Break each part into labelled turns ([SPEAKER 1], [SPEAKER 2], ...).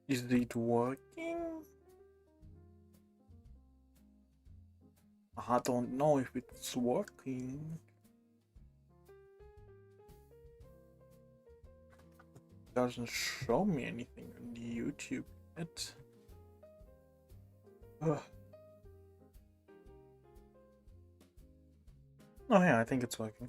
[SPEAKER 1] Is it working? I don't know if it's working. Doesn't show me anything on YouTube yet. Ugh. Oh yeah, I think it's working.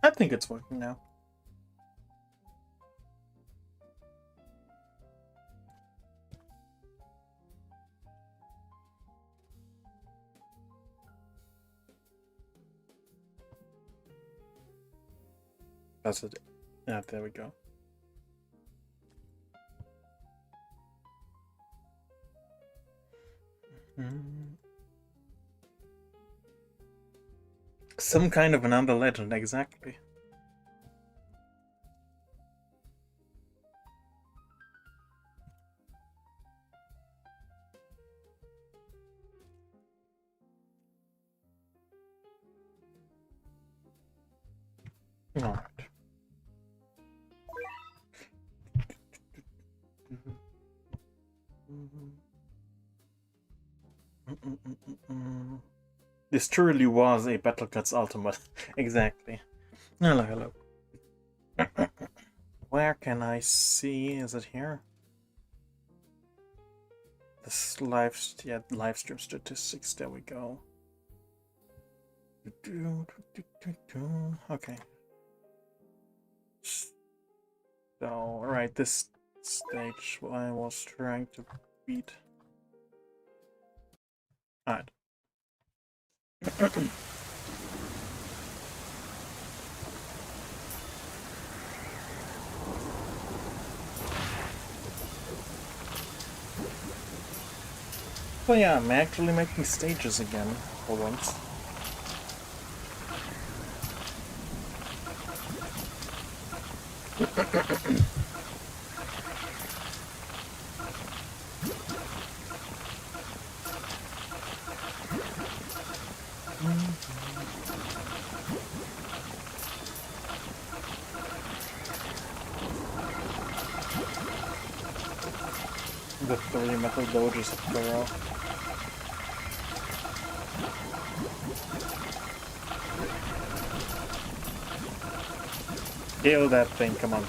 [SPEAKER 1] I think it's working now. That's it. Yeah, there we go. Some kind of another legend, exactly. Alright. This truly was a Battlecats Ultimate. Exactly. Hello, hello. Where can I see? Is it here? This live stream statistics. There we go. Okay. So, right, this stage I was trying to beat. Alright. So yeah, I'm actually making stages again for once. The 3 metal dodges of Pharaoh. Kill that thing, come on.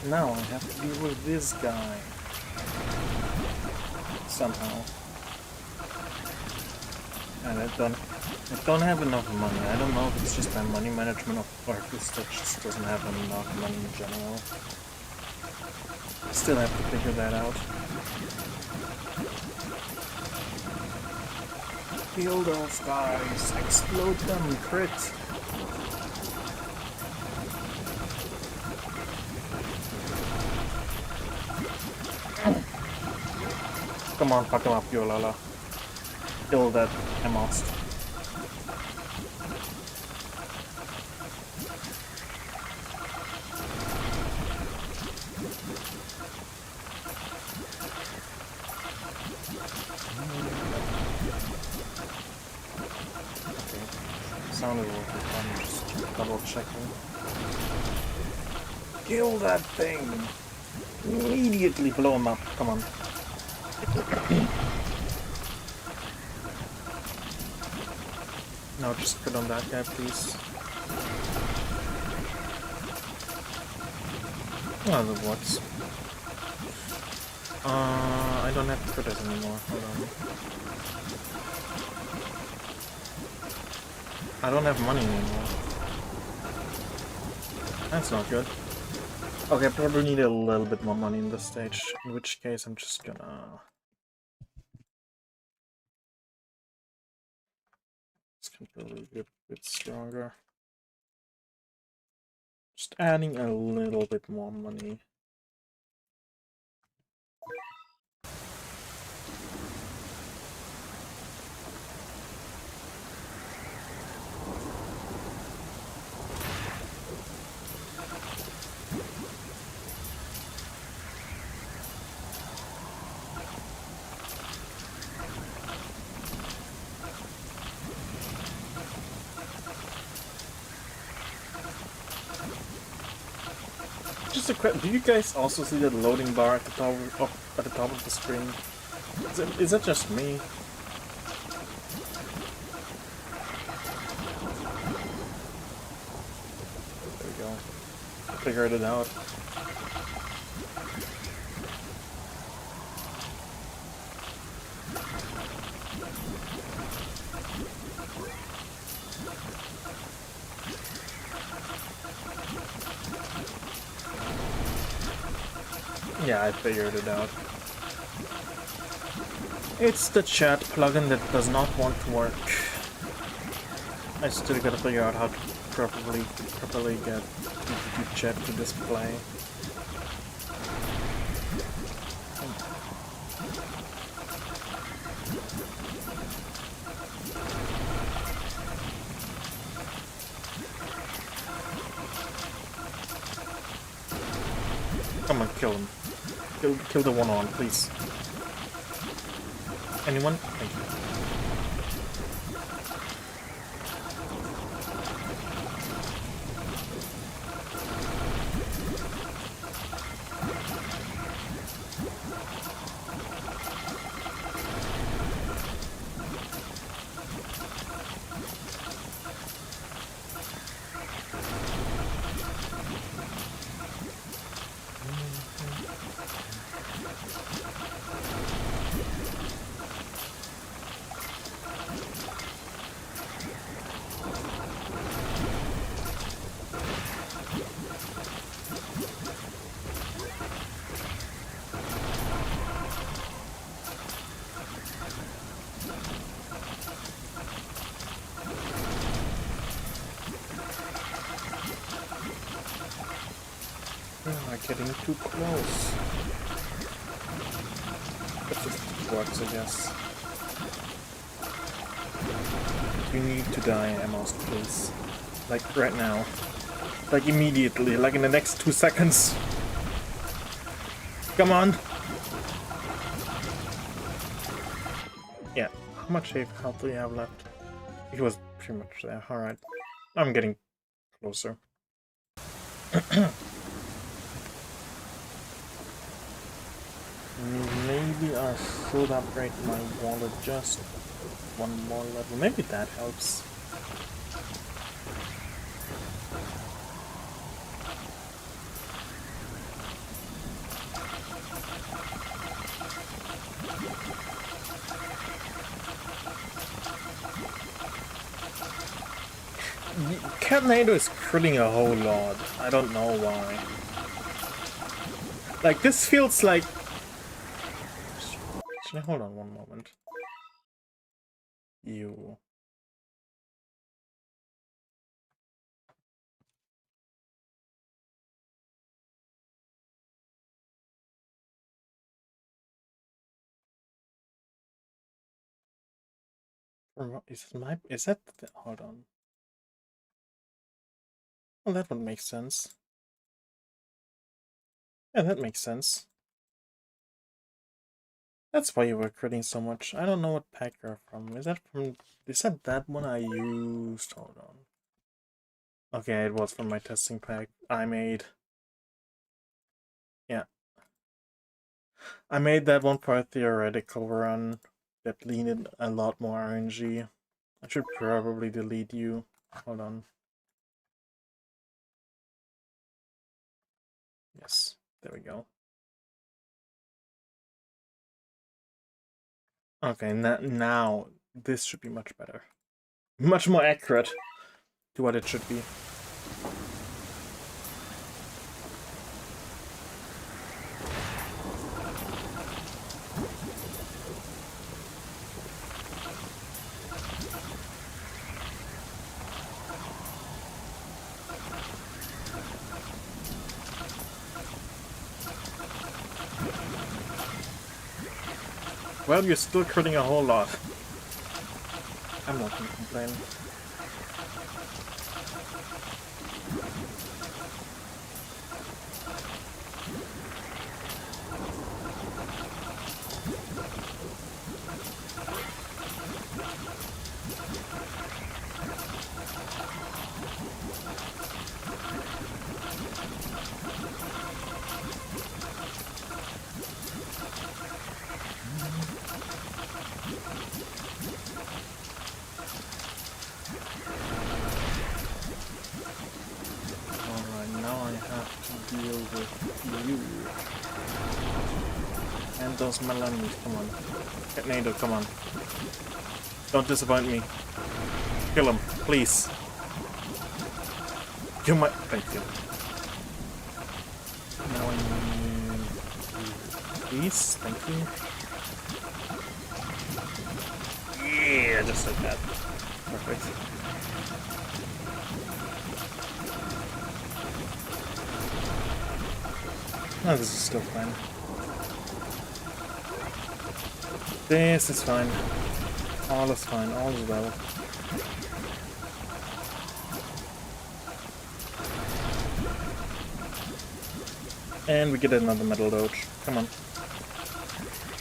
[SPEAKER 1] Now I have to deal with this guy. Somehow. And I don't have enough money. I don't know if it's just my money management or if this just doesn't have enough money in general. Still have to figure that out. Kill those guys. Explode them. Crit. Come on, fuck him up, Yolala. Kill that Amos. Okay. Sounded working. I'm just double checking. Kill that thing! Immediately blow him up. Come on. Now just put on that guy, please. Oh, the what's? I don't have to put it anymore. Hold on. I don't have money anymore. That's not good. Okay, I probably need a little bit more money in this stage, in which case I'm just gonna... It's gonna be a bit stronger. Just adding a little bit more money. just a question. Do you guys also see that loading bar at the top of the screen? Is that just me? There we go. Figured it out. Yeah, I figured it out. It's the chat plugin that does not want to work. I still gotta figure out how to properly get the chat to display. Come on, kill him. Kill the one on, please. Anyone? Thank you. Getting too close. But this works, I guess. You need to die, Amos, please. Like right now. Like immediately, like in the next 2 seconds. Come on! Yeah, how much health do you have left? It was pretty much there, alright. I'm getting closer. Maybe I should upgrade my wallet just one more level. Maybe that helps. Catnado is critting a whole lot. I don't know why. Like, this feels like... Actually, hold on one moment. You... Is that... Hold on. Well, that would make sense. Yeah, that makes sense. That's why you were critting so much. I don't know what pack you're from. Is that that one I used? Hold on. Okay, it was from my testing pack I made. Yeah. I made that one for a theoretical run that needed a lot more RNG. I should probably delete you. Hold on. Yes, there we go. Okay, now this should be much better. Much more accurate to what it should be. Well, you're still critting a whole lot. I'm not gonna complain. deal with you. And those melons, come on. Tornado, come on. Don't disappoint me. Kill him, please. You might. Thank you. Now I need. Please, thank you. Yeah, just like that. Perfect. Oh, this is still fine. This is fine. All is fine. All is well. And we get another metal doge. Come on.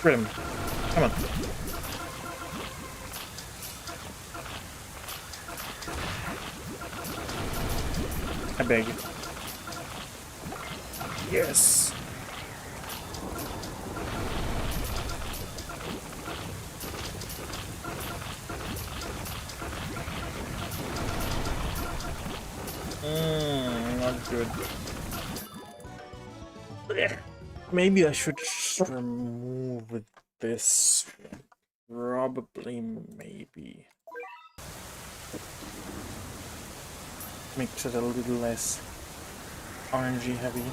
[SPEAKER 1] Crit him. Come on. I beg. Yes. Not good. Maybe I should remove this. Probably, maybe. Makes it a little less RNG heavy.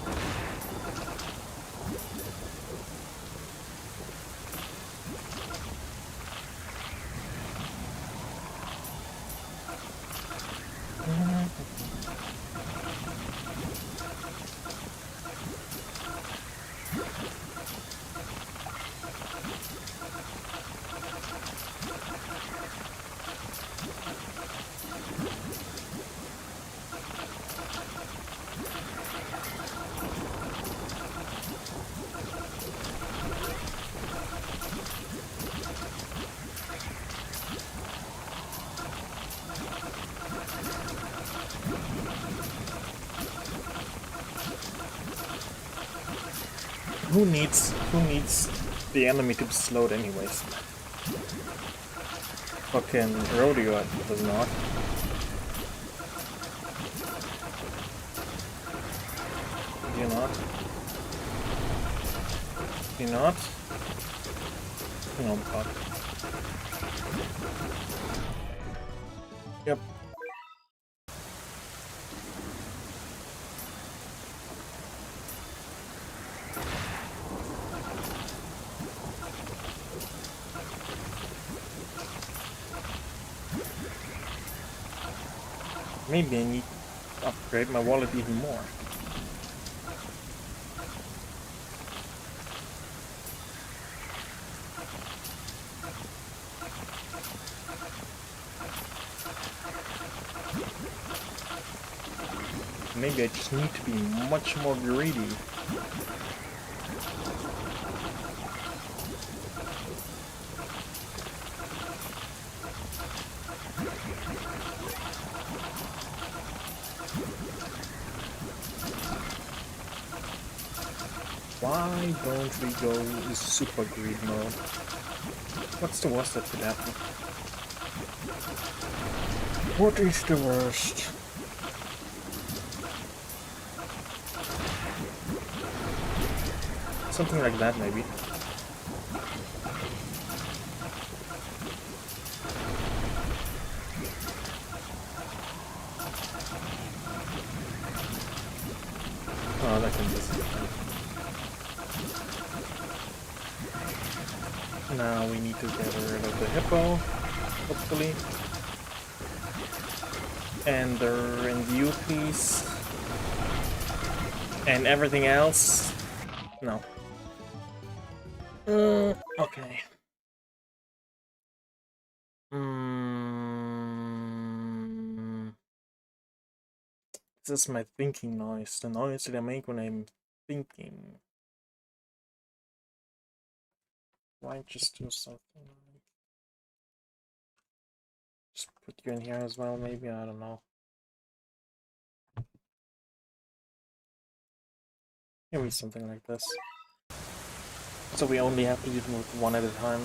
[SPEAKER 1] Who needs the enemy to be slowed anyways? Fucking Rodeo does not. Do you not? Do you not? No, fuck. Yep. Maybe I need to upgrade my wallet even more. Maybe I just need to be much more greedy. Why don't we go super greed mode? What's the worst that could happen? What is the worst? Something like that, maybe. Oh, that can be something. Now we need to get rid of the hippo, hopefully. And the review piece. And everything else. No. Okay. This is my thinking noise. The noise that I make when I'm thinking. Why just do something? Just put you in here as well, maybe? I don't know. Maybe something like this. So we only have to do them with one at a time.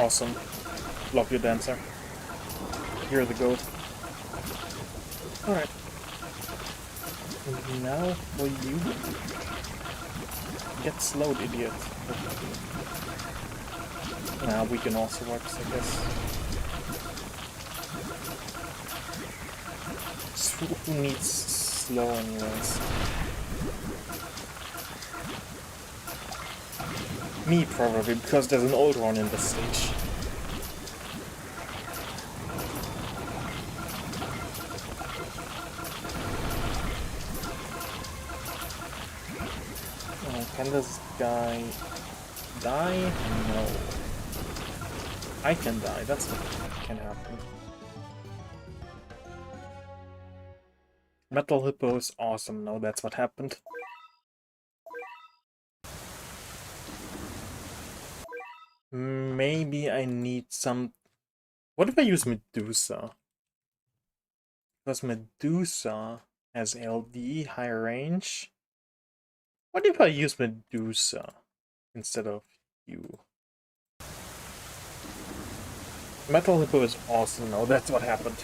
[SPEAKER 1] awesome. Love your dancer. You're the goat. Alright. Now will you get slowed, idiot. Nah, we can also work, I guess. Who needs slow anyways? Me probably, because there's an old one in the stage. Can this guy die? No. I can die, that's what can happen. Metal Hippo is awesome, no, that's what happened. Maybe I need some... What if I use Medusa? Because Medusa has LD, high range. What if I use Medusa instead of you? Metal Hippo is awesome, no, that's what happened.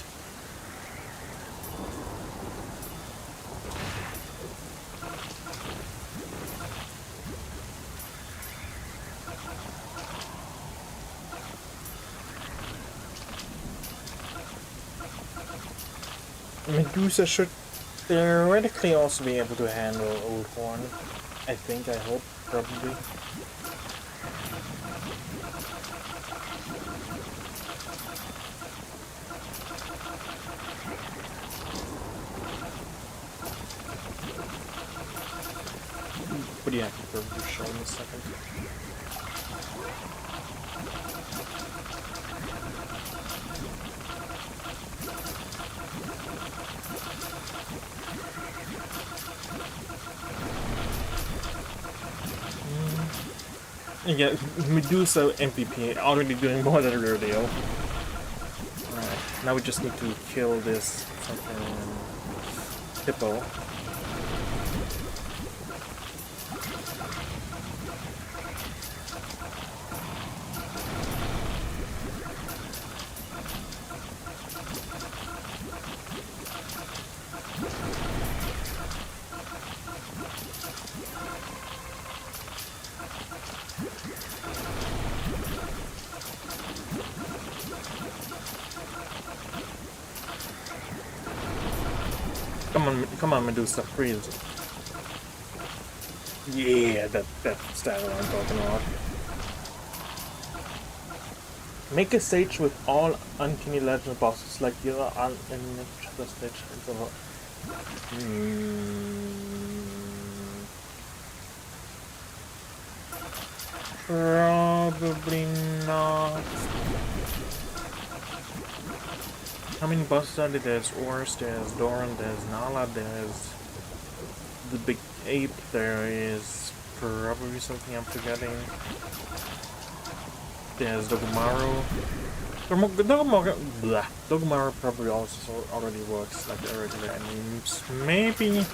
[SPEAKER 1] Medusa should theoretically also be able to handle Old Horn. I think, I hope, probably. But yeah, I can probably show in a second. Yeah, Medusa MVP already doing more than Rodeo. Alright, now we just need to kill this fucking hippo. Come on, Medusa, freeze. Yeah, that's what I'm talking about. Make a stage with all Uncanny Legend bosses like the other other stage. Probably not. How many bosses are there? There's Ors, there's Doran, there's Nala, there's the big ape, there is probably something I'm forgetting. There's Dogumaru. Dogumaru probably also already works like the regular enemies. Maybe?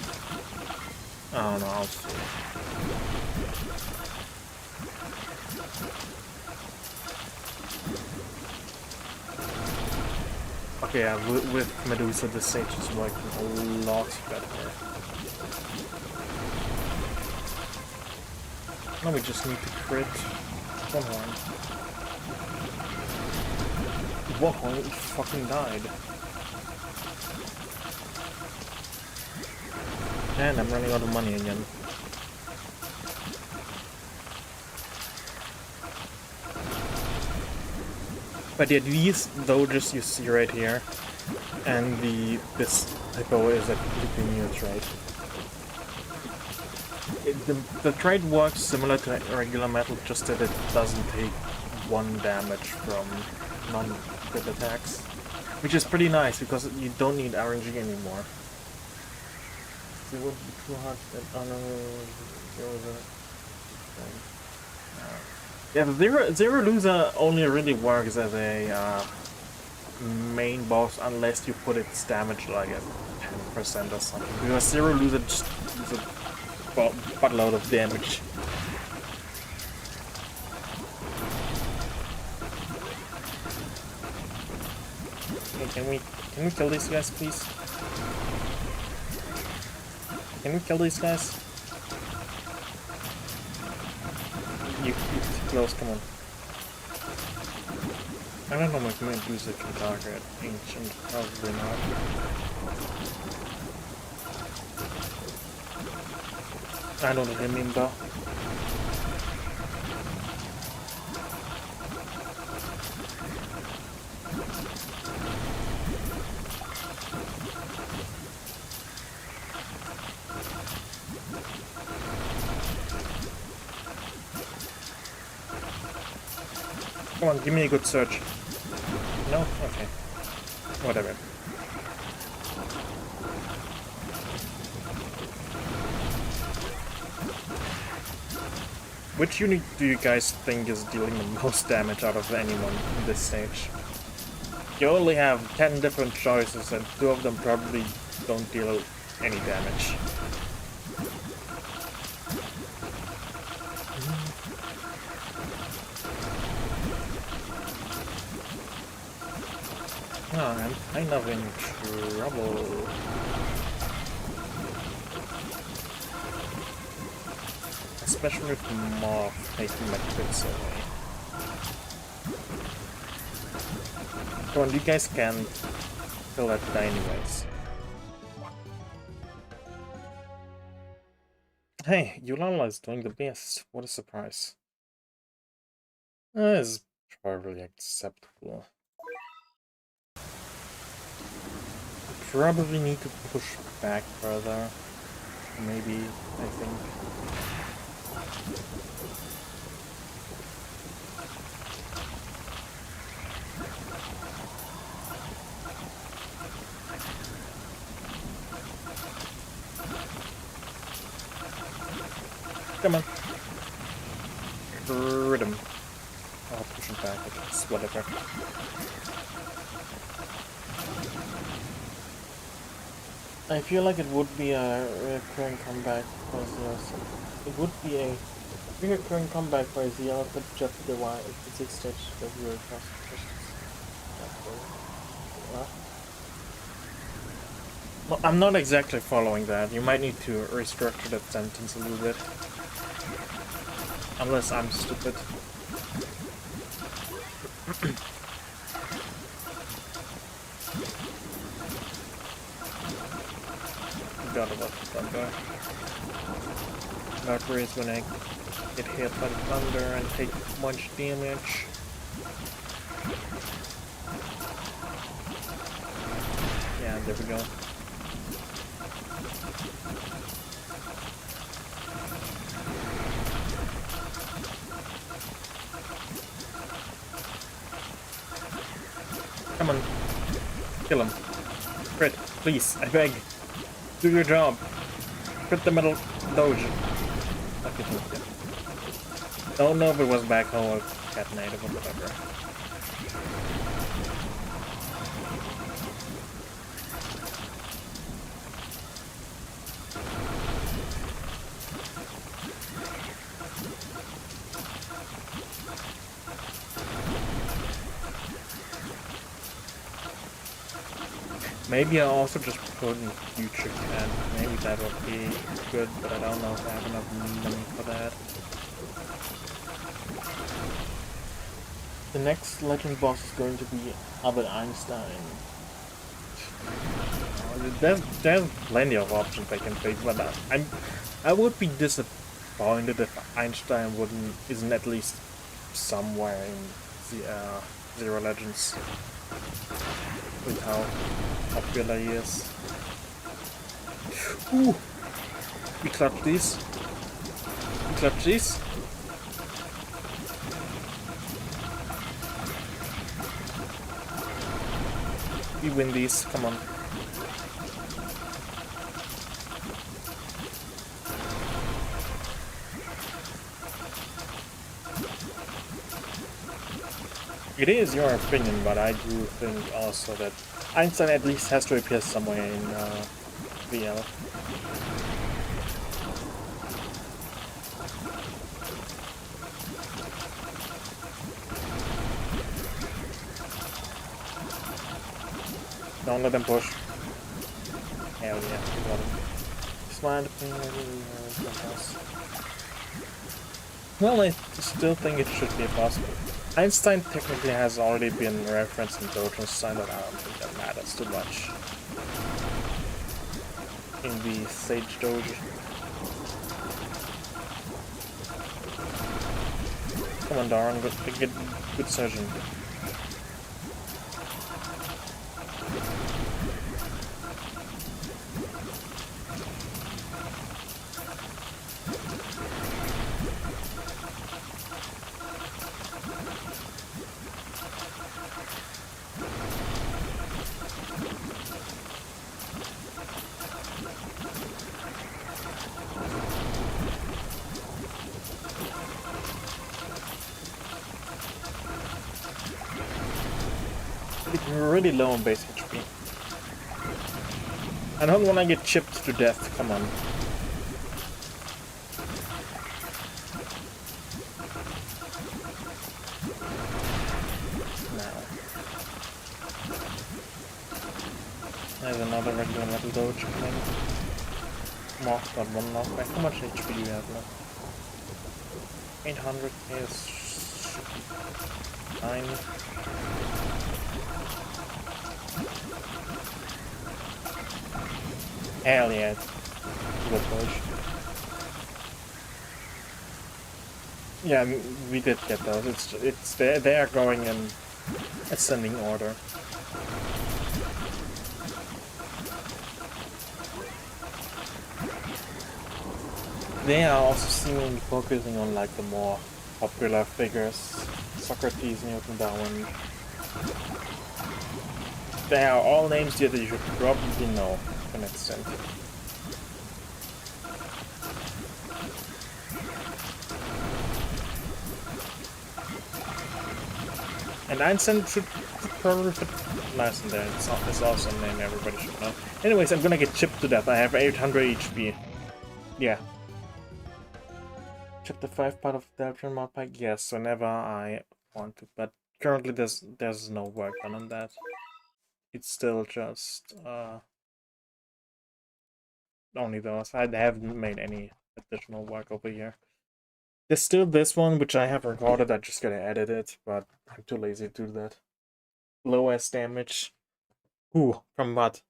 [SPEAKER 1] I don't know, I'll see. Okay, yeah, with Medusa, the stage is working a lot better. Now we just need to crit one horn. One horn fucking died. And I'm running out of money again. But yeah, these dodges you see right here, and this hippo is a completely new trait. The trait works similar to regular metal, just that it doesn't take 1 damage from non-crit attacks, which is pretty nice because you don't need RNG anymore. It would be too hard that yeah, the Zero Loser only really works as a main boss unless you put its damage like at 10% or something. Because Zero Loser just is a buttload of damage. Can we kill these guys, please? Can we kill these guys? You too close, come on. I don't know if Medusa can target Ancient, probably not. I don't remember. Come on, give me a good search. No? Okay. Whatever. Which unit do you guys think is dealing the most damage out of anyone in this stage? You only have 10 different choices and 2 of them probably don't deal any damage. Oh, I'm kind of in trouble. Especially with Moth taking my crits away. Come on, you guys can kill that guy anyways. Hey, Yulala is doing the best. What a surprise. That is probably acceptable. Probably need to push back further. Maybe, I think. Come on. Crit him. I'll push him back, I guess. Whatever. I feel like it would be a recurring comeback for Zeus. It would be a recurring comeback for Zeus, but just the physics stage that we were Well, I'm not exactly following that. You might need to restructure that sentence a little bit. Unless I'm stupid. Forgot about the thunder. Valkyrie is gonna get hit by the thunder and take much damage. Yeah, there we go. Come on. Kill him. Crit, please, I beg. Do your job. Crit the metal doge. Okay, don't know if it was backhoe or catonated or whatever. Maybe I'll also just put in future can. Maybe that would be good, but I don't know if I have enough money for that. The next legend boss is going to be Albert Einstein. There's plenty of options I can pick, but I would be disappointed if Einstein isn't at least somewhere in the Zero Legends with how popular he is. Ooh! We clutch these. We clutch these. We win these, come on. It is your opinion, but I do think also that Einstein at least has to appear somewhere in VL. Don't let them push. Hell yeah, you got him. Slide. Well, I still think it should be possible. Einstein technically has already been referenced in Dojo's style, but I don't think that matters too much. In the Sage Dojo. Come on, Darren, good surgeon. We're really low on base HP. I don't want to get chipped to death, come on. Now. There's another regular metal doge coming. Moth got one knockback. How much HP do you have left? 800 is 9. Hell yeah. Good push. Yeah, we did get those. It's they are going in ascending order. They are also seemingly focusing on like the more popular figures. Socrates, Newton, Darwin. They are all names here that you should probably know to an extent. And Einstein should probably fit nice in there. It's also a name everybody should know. Anyways, I'm gonna get chipped to death. I have 800 HP. Yeah. Chapter 5 part of the Deltron mod pack? Yes, whenever I want to, but currently there's no work done on that. It's still just only those. I haven't made any additional work over here. There's still this one, which I have recorded. I just gotta edit it, but I'm too lazy to do that. Low S damage. Ooh, from what?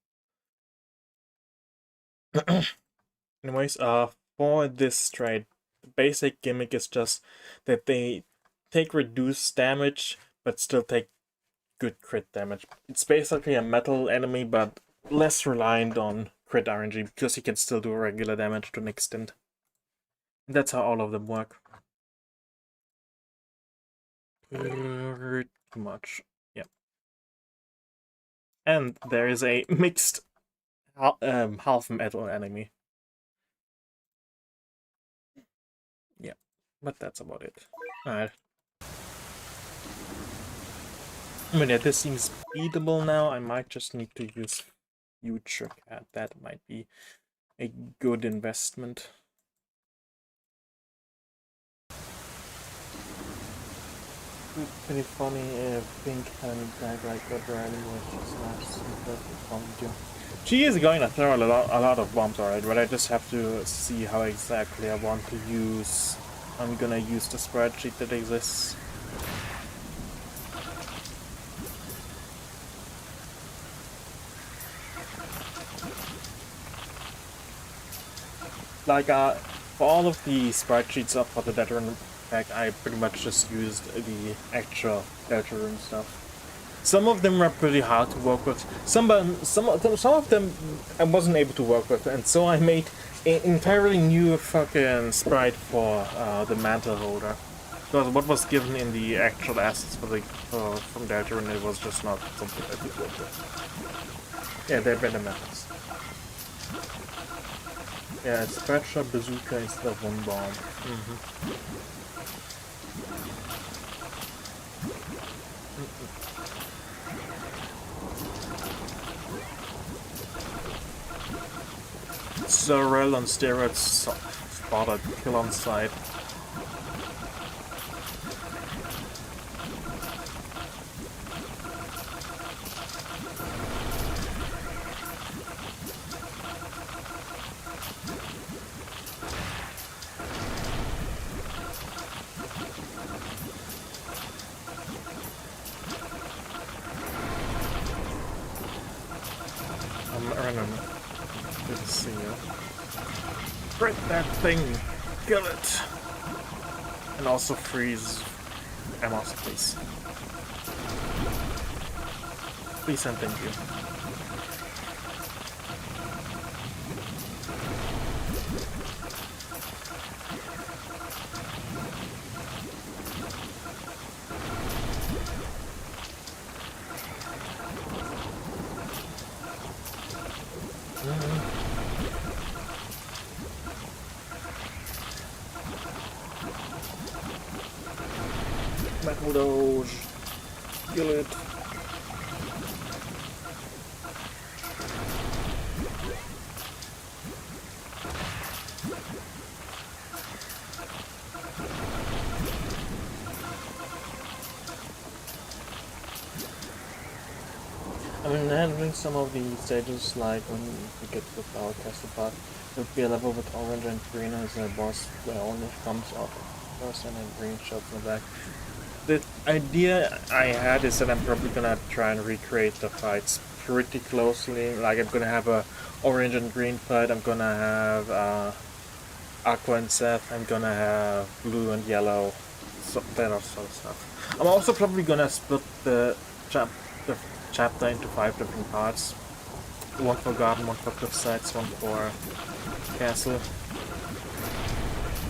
[SPEAKER 1] Anyways, for this trade, the basic gimmick is just that they take reduced damage, but still take good crit damage. It's basically a metal enemy, but less reliant on crit RNG, because he can still do regular damage to an extent. And that's how all of them work. Pretty much, yeah. And there is a mixed half metal enemy. Yeah, but that's about it. Alright. I mean, yeah, this seems beatable now. I might just need to use future cat. That might be a good investment. Pretty funny, pink and drag like that riding was just nice. She is going to throw a lot of bombs alright, but I just have to see how exactly I want to use. I'm gonna use the spreadsheet that exists. Like, for all of the spreadsheets up for the Deltarune pack, I pretty much just used the actual Deltarune stuff. Some of them were pretty hard to work with. Some of them I wasn't able to work with, and so I made an entirely new fucking sprite for the mantle holder. Because what was given in the actual assets for the from Deltarune, it was just not something I could work with. Yeah, they're better mantles. Yeah, it's Spatula Bazooka instead of one bomb. Sorrel on steroids spotted, kill on sight. Spread that thing! Kill it! And also freeze Amos, please. Please and thank you. Metal Doge. Kill it. I mean, handling some of the stages, like when you get the power castle part, there would be a level with orange and green as a boss where orange comes off first and then green shots in the back. The idea I had is that I'm probably gonna try and recreate the fights pretty closely. Like, I'm gonna have a orange and green fight, I'm gonna have Aqua and Seth, I'm gonna have blue and yellow, so that sort of stuff. I'm also probably gonna split the chapter into 5 different parts. One for garden, one for cliff sides, one for castle.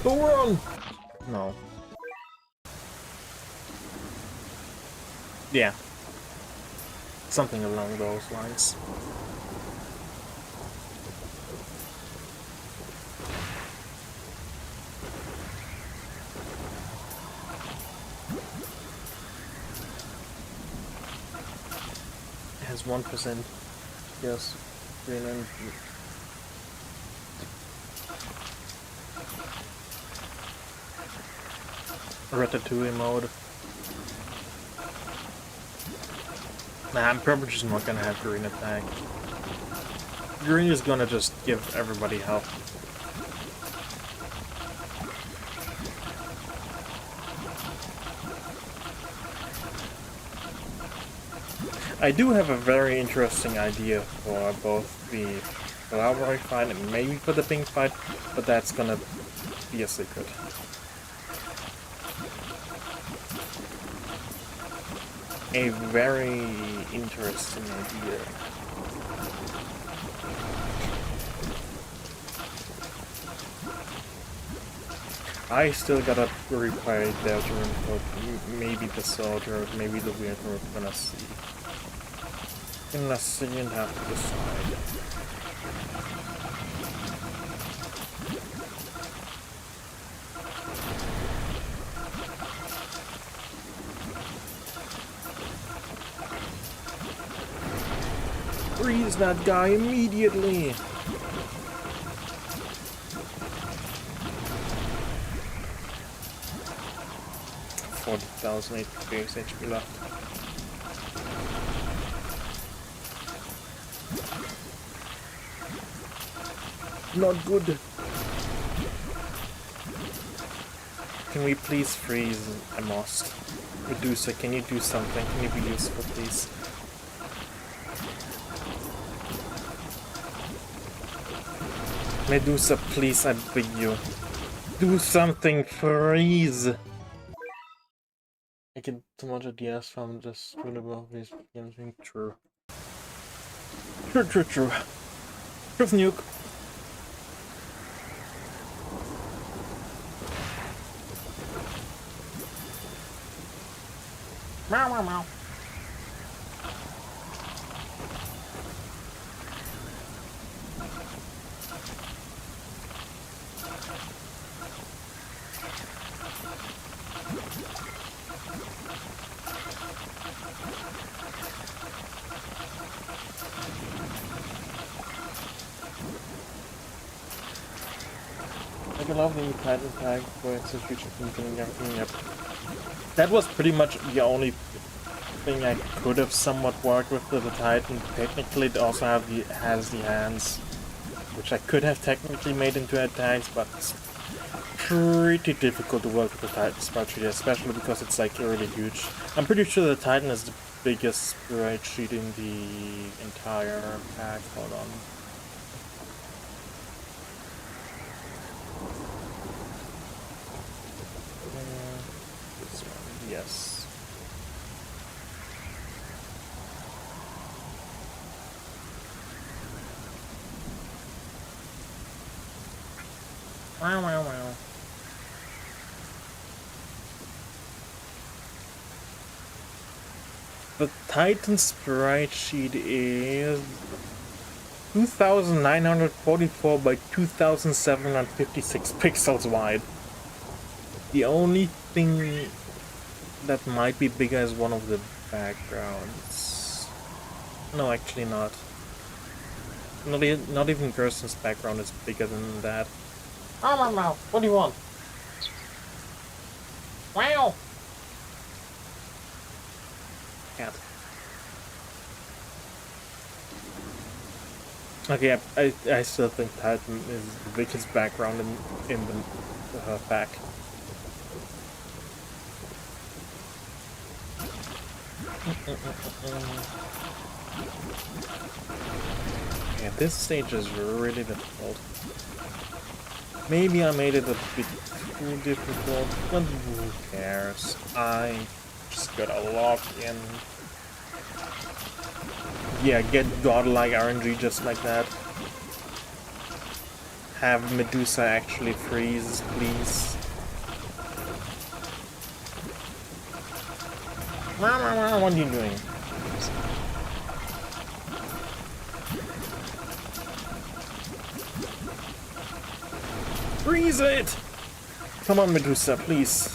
[SPEAKER 1] Go on! No. Yeah. Something along those lines. It has 1%. Yes. Green and Ratatouille mode. Nah, I'm probably just not gonna have green attack. Green is gonna just give everybody help. I do have a very interesting idea for both the Flowery fight and maybe for the pink fight, but that's gonna be a secret. A very interesting idea. I still gotta replay Delta and hope maybe the soldier, maybe the weird we're gonna see. Gonna see and have to decide. Freeze that guy immediately! 40,000 HP left. Not good. Can we please freeze Amos? Medusa, can you do something? Can you be useful, please? Medusa, please, I beg you. Do something, freeze! I get too much ideas from just doing about these games being true. True. Truth nuke. Meow. I love the new Titan tag for execution from getting everything up. That was pretty much the only thing I could have somewhat worked with the Titan. Technically it also has the hands, which I could have technically made into attacks, but it's pretty difficult to work with the Titan spreadsheet, especially because it's like really huge. I'm pretty sure the Titan is the biggest spreadsheet in the entire pack. Hold on. yes. Wow, wow, wow. The Titan sprite sheet is 2944 by 2756 pixels wide. The only thing that might be bigger is one of the backgrounds. No, actually not. Not even Gersten's background is bigger than that. Oh, no. What do you want? Wow! Cat. Okay, I still think Titan is the biggest background in the pack. Yeah, this stage is really difficult. Maybe I made it a bit too difficult, but who cares? I just gotta log in. Yeah, get godlike RNG just like that. Have Medusa actually freeze, please. What are you doing? Freeze it! Come on, Medusa, please.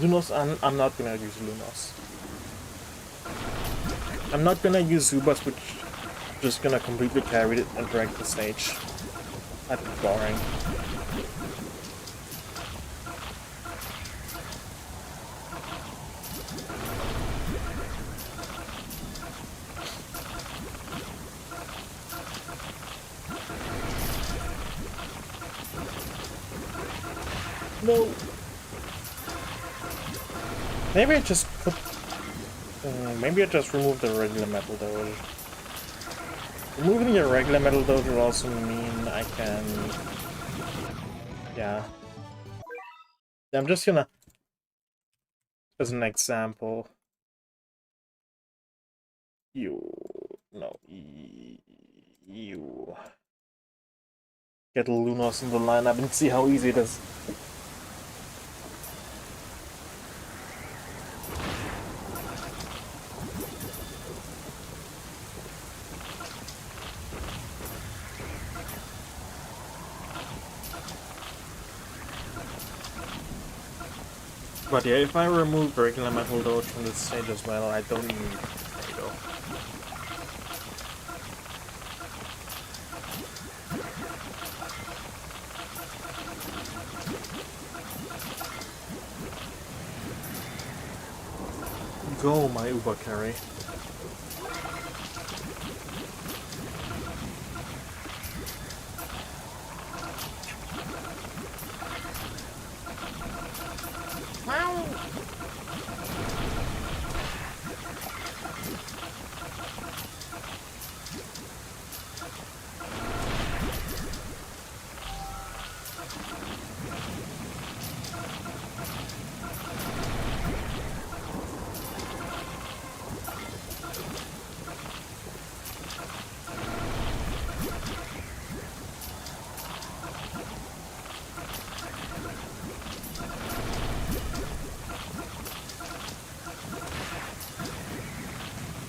[SPEAKER 1] Lunos, I'm not gonna use Lunos. I'm not gonna use Zubas, which just gonna completely carry it and drag the stage. That'd be boring. No. Maybe I just put. Maybe I just remove the regular metal doge. Removing the regular metal doge will also mean I can. Yeah. I'm just gonna. As an example. You. Get Lunos in the lineup and see how easy it is. But yeah, if I remove regular metal doge from this stage as well, I don't even. There you go. Go, my Uber carry.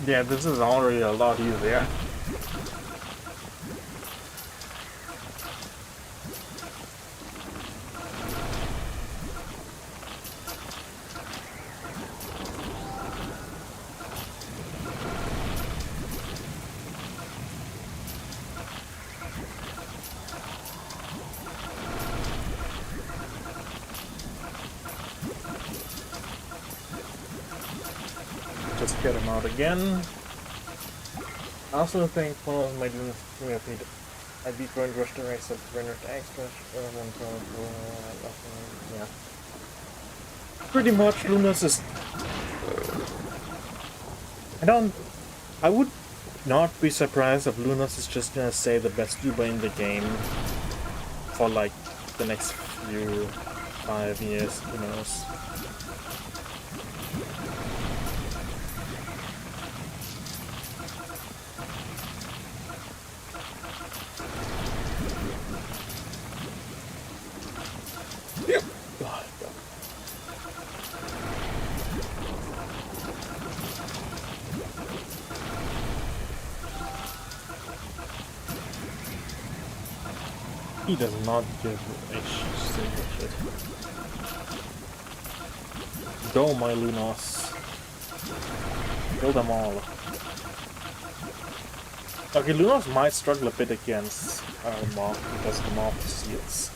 [SPEAKER 1] Yeah, this is already a lot easier. Just get him out again. I also think one of my doing I beat Run Rush the race at Run Rush X Rush, yeah. Pretty much Lunas is I would not be surprised if Lunas is just gonna say the best Uber in the game for like the next few 5 years, who knows. Yep. He does not give a single shit. Go, my Lunas. Kill them all. Okay, Lunas might struggle a bit against Moth because the Moth seals.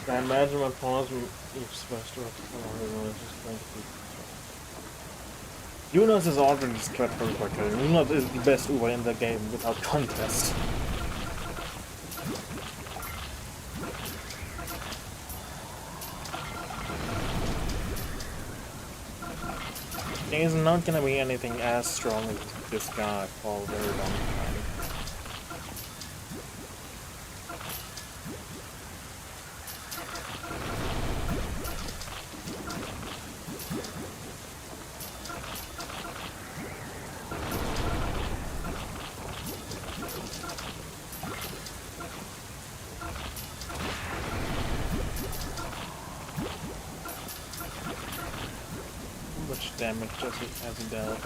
[SPEAKER 1] I imagine my pause is supposed to Lunas is already dreadful for killing. Lunas is the best Uber in the game without contest. There's not gonna be anything as strong as this guy for a very long time. Damage as he dealt.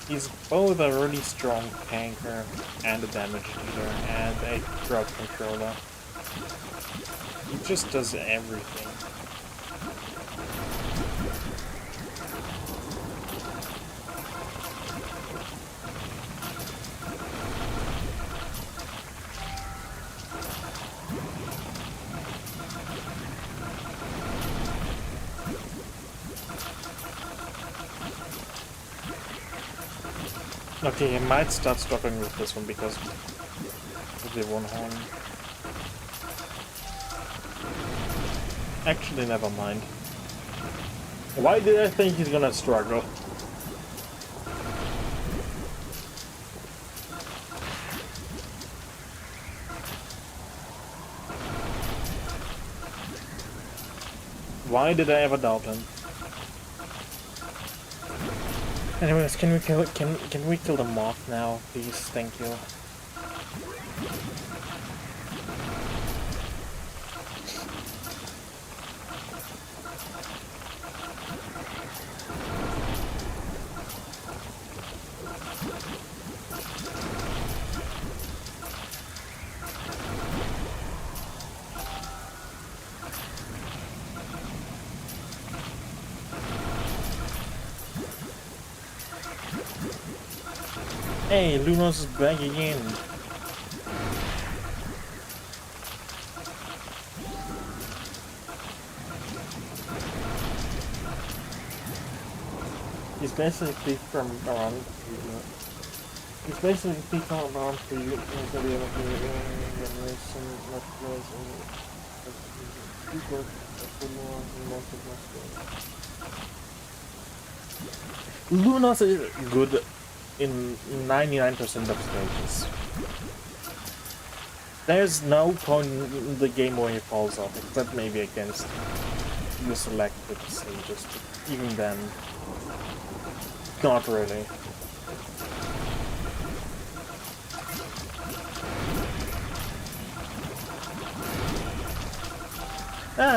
[SPEAKER 1] He's both a really strong tanker and a damage dealer and a crowd controller. He just does everything. Okay, he might start struggling with this one because of the one horn. Actually, never mind. Why did I think he's gonna struggle? Why did I ever doubt him? Anyways, can we kill the moth now, please? Thank you. Hey, Lunos is back again. He's basically from around. He's basically from around for you. Lunos is good in 99% of stages. There's no point in the game where he falls off, except maybe against you selected stages, but even then, not really.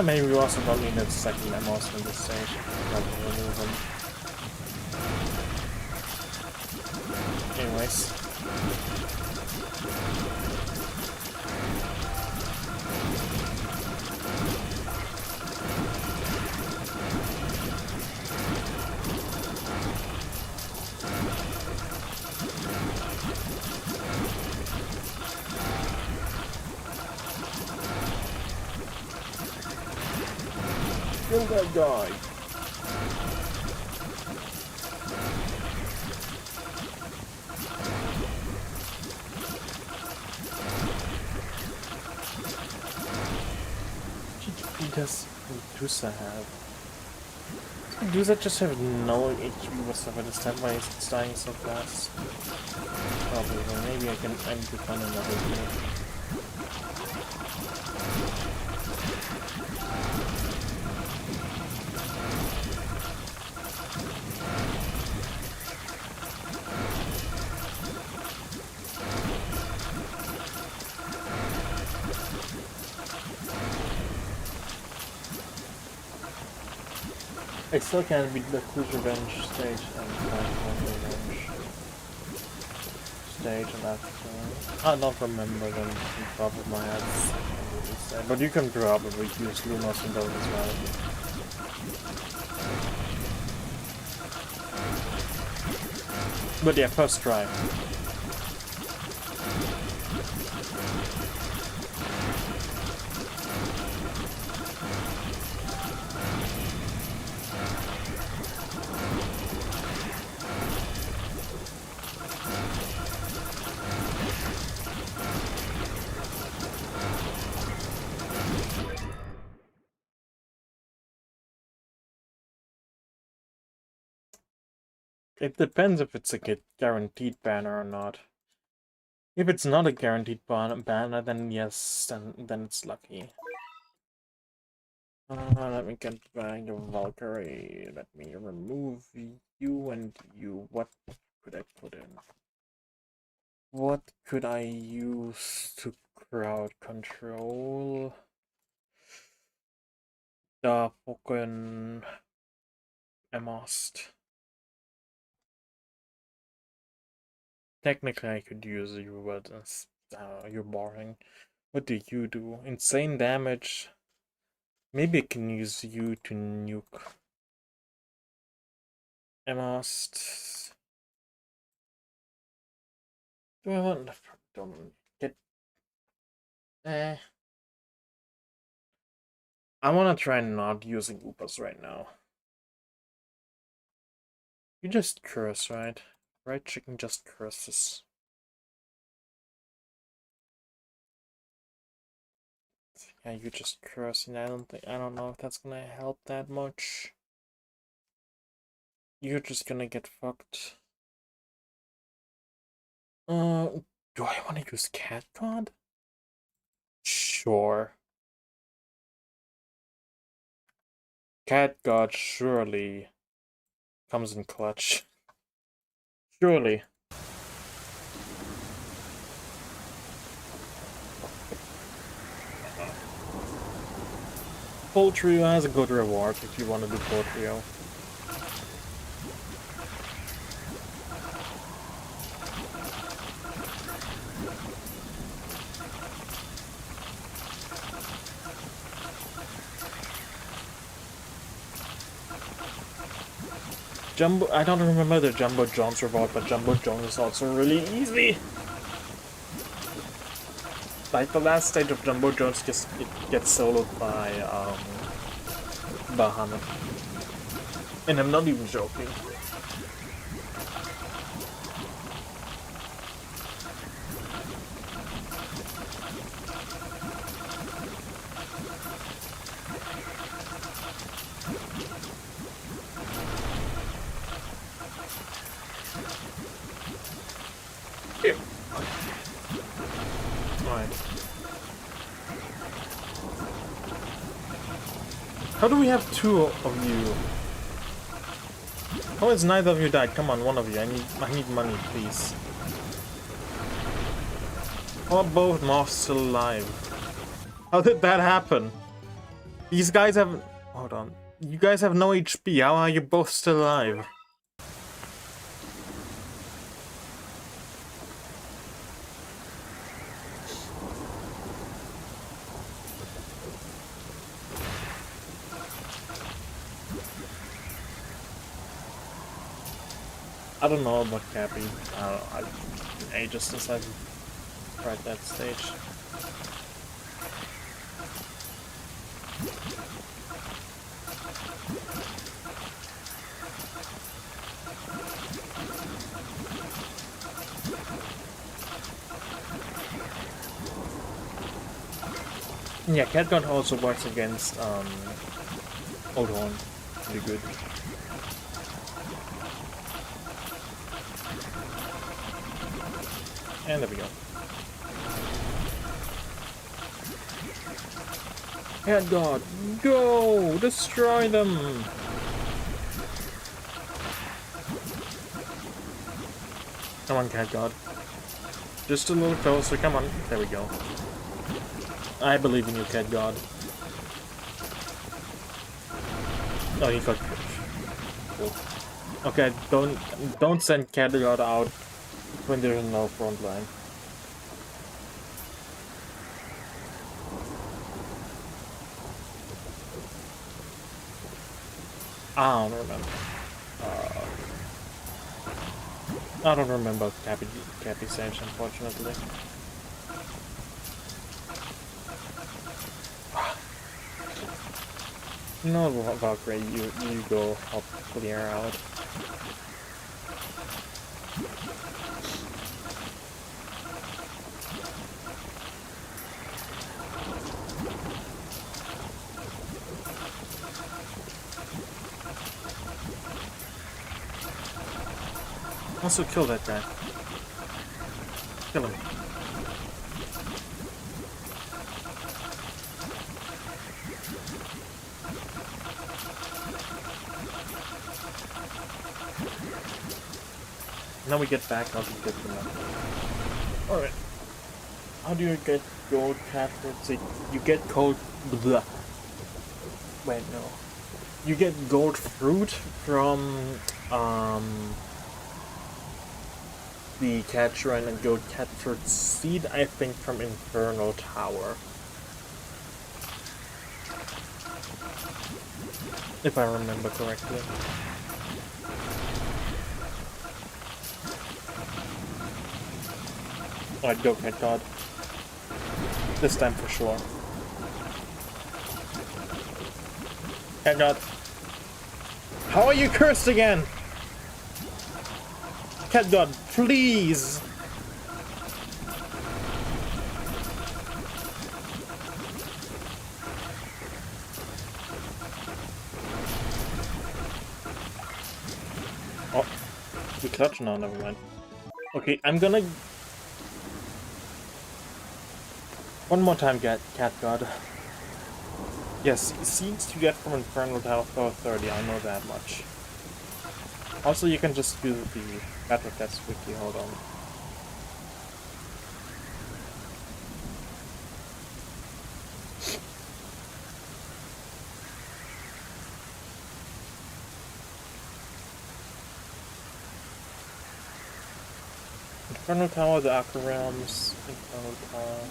[SPEAKER 1] Maybe we also don't need a second Amos in this stage. Anyways. Kill that guy! GP does Medusa have? Medusa just have no HP whatsoever. Is that why it's dying so fast? Probably. Maybe I need to find another here. I still can't beat the Cruise Revenge stage and Revenge stage and that's I don't remember them off the top of my head. But you can probably use Lumos in those as well. But yeah, first try. It depends if it's a guaranteed banner or not. If it's not a guaranteed banner, then yes, then it's lucky. Let me get back to Valkyrie. Let me remove you and you. What could I put in? What could I use to crowd control? The fucking Emost. Technically, I could use you, but you're boring. What do you do? Insane damage. Maybe I can use you to nuke Emost. Do I want to get? I want to try not using Upas right now. You just curse, right? Right chicken just curses. Yeah, you just curse, and I don't know if that's gonna help that much. You're just gonna get fucked. Do I want to use Cat God? Sure. Cat God surely comes in clutch. Surely. Full Trio has a good reward if you want to do Full Trio. Jumbo, I don't remember the Jumbo Jones reward, but Jumbo Jones is also really easy. Like the last stage of Jumbo Jones just gets soloed by Bahamut. And I'm not even joking. How do we have two of you? Oh, it's neither of you died. Come on, one of you. I need money, please. How are both moths still alive? How did that happen? These guys have... Hold on. You guys have no HP. How are you both still alive? I don't know about Cappy. I've been ages since I've tried that stage. Yeah, Cat God also works against Old Horn. Pretty good. And there we go. Cat God, go! Destroy them! Come on, Cat God. Just a little closer, come on. There we go. I believe in you, Cat God. Oh, he got cool. Okay, don't send Cat God out when there's no front line. I don't remember. I don't remember Cappy saves, unfortunately. No, Valkyrie, you go help clear out. Also kill that guy. Kill him. Now we get back, I'll just get them up. Alright. How do you get gold cat fruit? See, you get gold. Blah. Wait, no. You get gold fruit from the cat shrine and gold cat fruit seed, I think, from Infernal Tower. If I remember correctly. Alright, go Cat God. This time for sure. Cat God. How are you cursed again? Cat God, please! Oh, we clutch now, never mind. Okay, I'm gonna... One more time, Cat God. Yes, seeds you get from Infernal Tower 30, I know that much. Also, you can just do the battle test wiki, hold on. Infernal Tower, the Aqua Realms, Infernal Tower.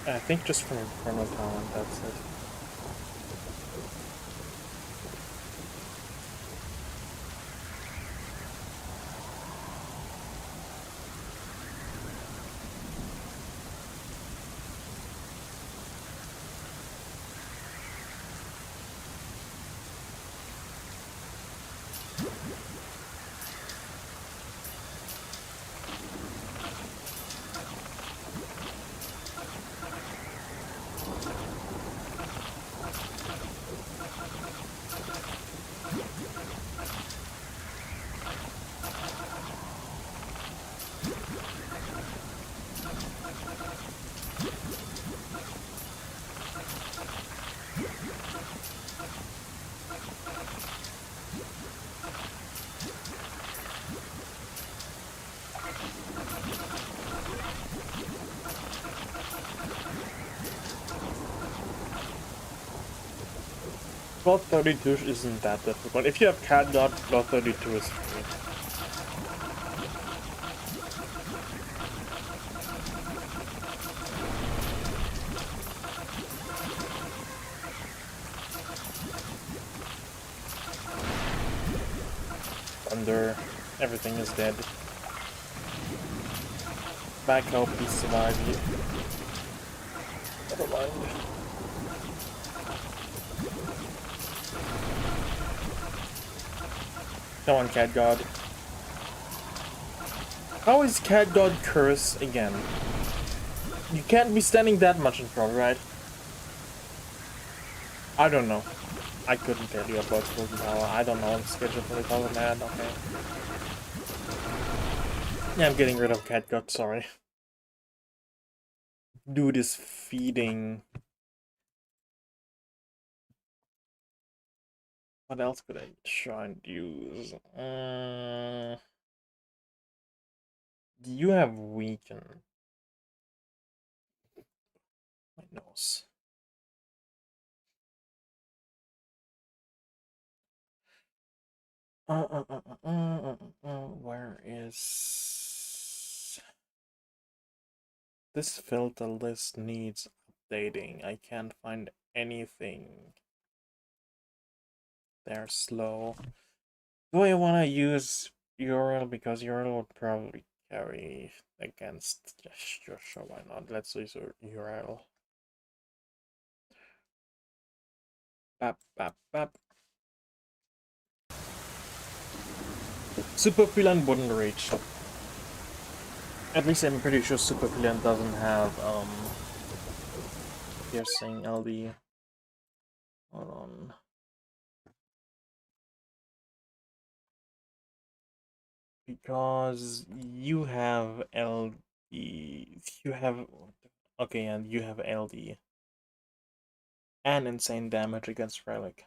[SPEAKER 1] I think just from Infernal Tower, that's it. Plot 32 isn't that difficult. If you have Cat God, Plot 32 is free. Thunder, everything is dead. Back help, please survive you. Never mind. Come on, Cat God. How is Cat God cursed again? You can't be standing that much in front, right? I don't know. I couldn't tell you about Golden Tower. I don't know the schedule for the top man. Okay. Yeah, I'm getting rid of catgut, sorry. Dude is feeding. What else could I try and use? You have weaken. My nose. Where is this filter list needs updating. I can't find anything. They're slow. Do I want to use URL because URL would probably carry against gesture, so why not? Let's use URL. Bap, bap, bap. Supervillain wouldn't reach. At least I'm pretty sure Supervillain doesn't have piercing LD. Hold on. Because you have LD. You have. Okay, and you have LD. And insane damage against Relic.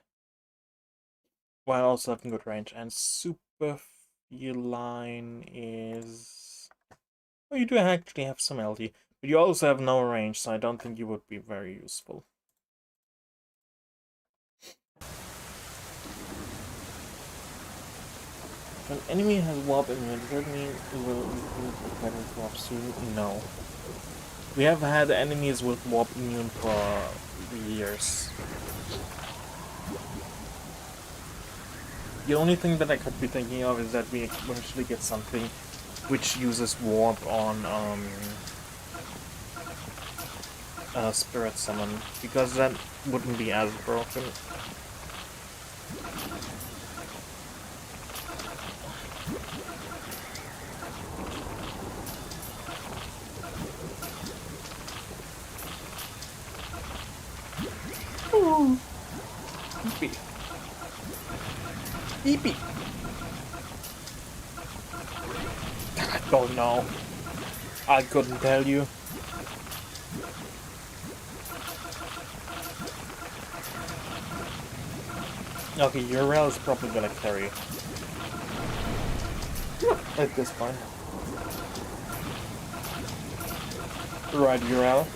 [SPEAKER 1] While also having good range. And Supervillain is. Well, you do actually have some LD. But you also have no range, so I don't think you would be very useful. If an enemy has warp immunity, does that mean it will include the warp soon? No. We have had enemies with warp immune for years. The only thing that I could be thinking of is that we eventually get something which uses warp on Spirit Summon, because that wouldn't be as broken. Ooh. Eepy. Eepy. I don't know. I couldn't tell you. Okay, URL is probably gonna carry at this point. Right, URL.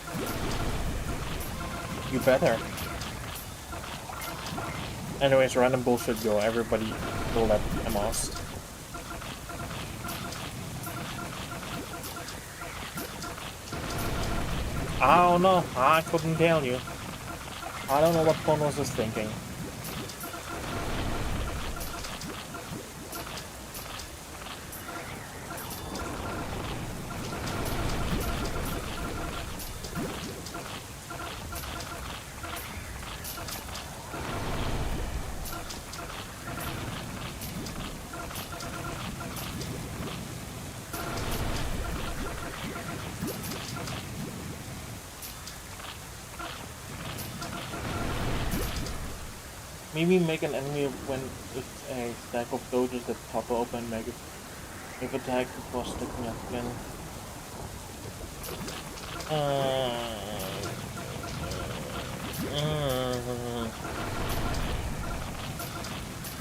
[SPEAKER 1] You better. Anyways, random bullshit go. Everybody will let Amos. I don't know. I couldn't tell you. I don't know what Ponos is thinking. Maybe make an enemy when it's a stack of dojos that pop open, make it if attack before sticking up again.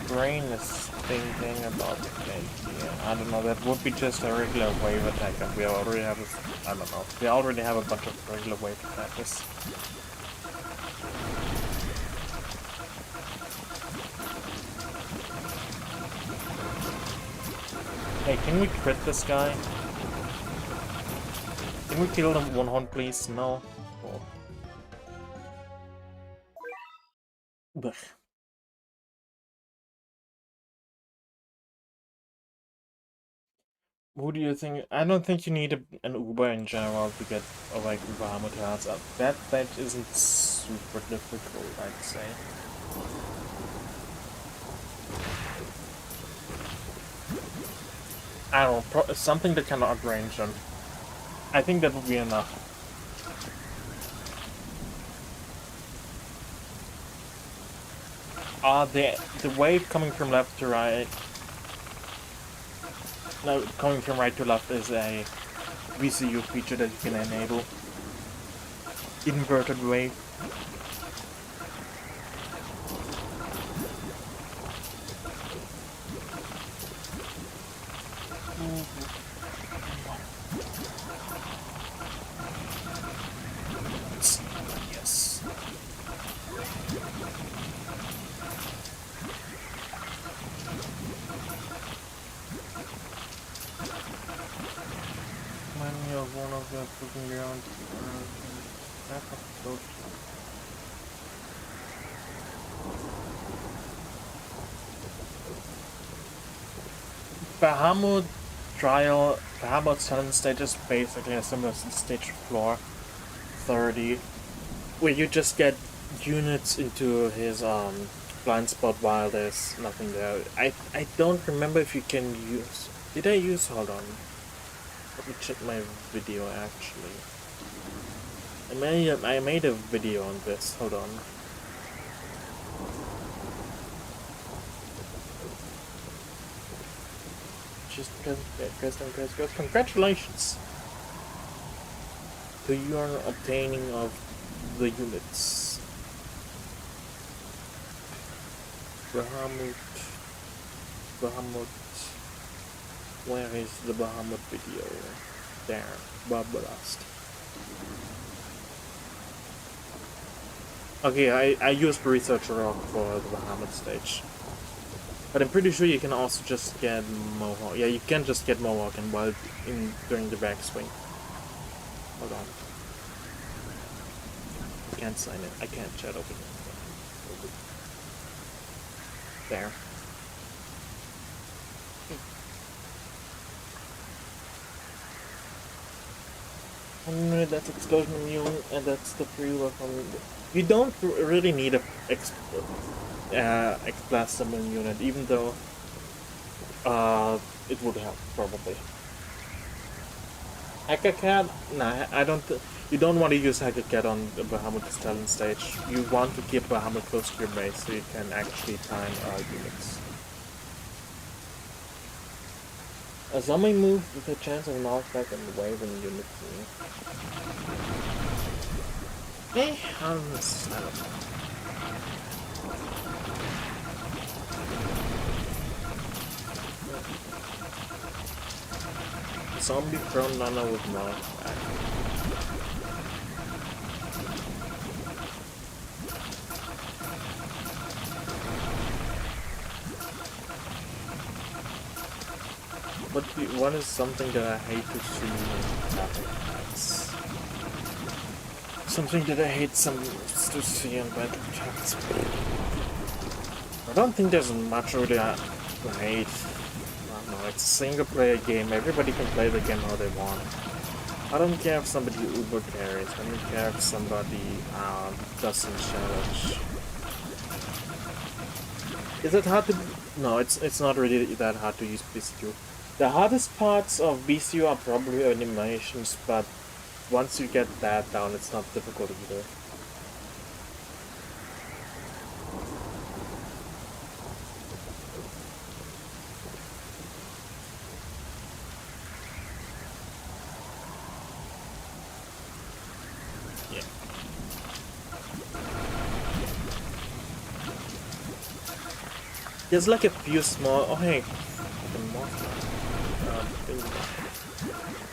[SPEAKER 1] Brain is thinking about the idea. I don't know, that would be just a regular wave attack, and we already have I don't know. We already have a bunch of regular wave attackers. Hey, can we crit this guy? Can we kill him one hit, please? No. Cool. Ugh. Who do you think? I don't think you need an Uber in general to get like Bahamut hearts up. That isn't super difficult, I'd say. I don't know, something that can outrange them. I think that would be enough. The wave coming from left to right. No, coming from right to left is a BCU feature that you can enable. Inverted wave. Yes. Many of one of the proving ground Bahamut's talent stage is basically a similar to stage floor 30, where you just get units into his blind spot while there's nothing there. I don't remember if you can use. Did I use? Hold on. Let me check my video actually. I made a video on this. Hold on. Just press. Congratulations to your obtaining of the units. Bahamut. Where is the Bahamut video? There, Barbarast. Okay, I used Research Rock for the Bahamut stage. But I'm pretty sure you can also just get Mohawk. Yeah, you can just get Mohawk and while during the backswing. Hold on. I can't sign it. I can't chat open it. There. That's Explosion Immune, and that's the pre-work on. You don't really need a Explosive unit, even though it would help probably. Hackercat? Nah, I don't. You don't want to use Hackercat on the Bahamut's talent stage. You want to keep Bahamut close to your base so you can actually time units. A zombie move with a chance of knockback and wave and unit team. I don't know. Zombie prone nana with knockback. But one is something that I hate to see in battle packs. Something that I hate to see in battle packs. I don't think there's much really to hate. I don't know, it's a single player game, everybody can play the game how they want. I don't care if somebody uber carries, I don't care if somebody doesn't challenge. Is it hard to... No, it's not really that hard to use BCU. The hardest parts of BCU are probably animations, but once you get that down, it's not difficult either. Yeah. There's like a few small... Oh hey,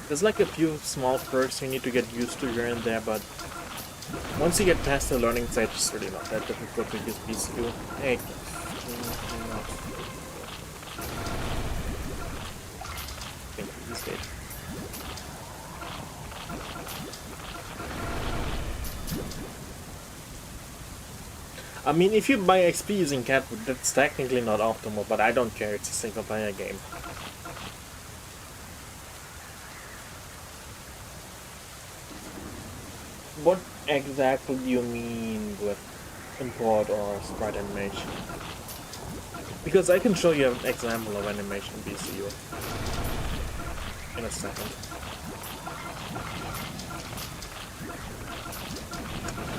[SPEAKER 1] there's like a few small perks you need to get used to here and there, but once you get past the learning stage, it's really not that difficult to use BCU. Hey, I mean, if you buy XP using Catwood, that's technically not optimal, but I don't care, it's a single player game. What exactly do you mean with import or sprite animation? Because I can show you an example of animation BCU in a second.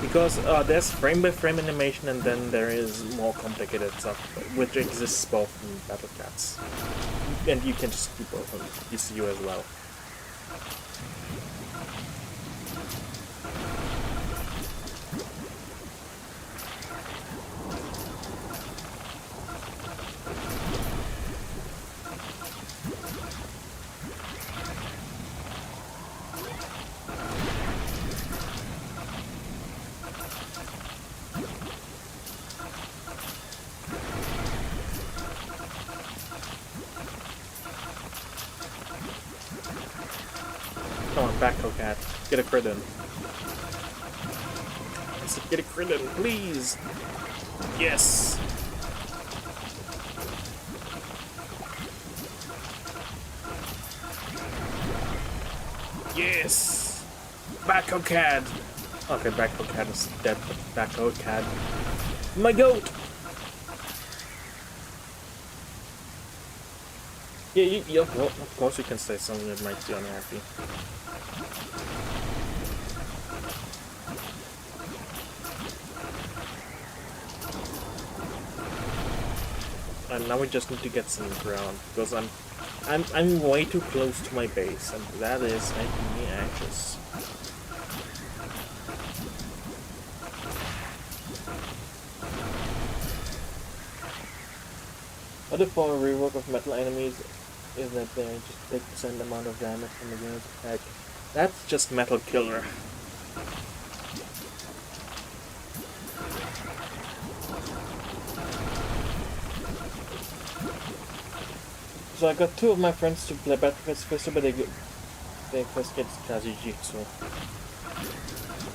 [SPEAKER 1] Because there's frame-by-frame animation, and then there is more complicated stuff, which exists both in Battle Cats. And you can just do both on BCU as well. Come on, back, Cat. Get a crit in. I said get a crit in, please! Yes! Yes! Back, Cat! Okay, back, Cat is dead, but back, Cat. My goat! Yeah, well, of course you can say something that makes you unhappy. And now we just need to get some ground, because I'm way too close to my base, and that is making me anxious. What if for a rework of metal enemies is that they just take the same amount of damage from the unit's attack? That's just Metal Killer. So I got two of my friends to play Battlefield first, but they first get Kazujitsu.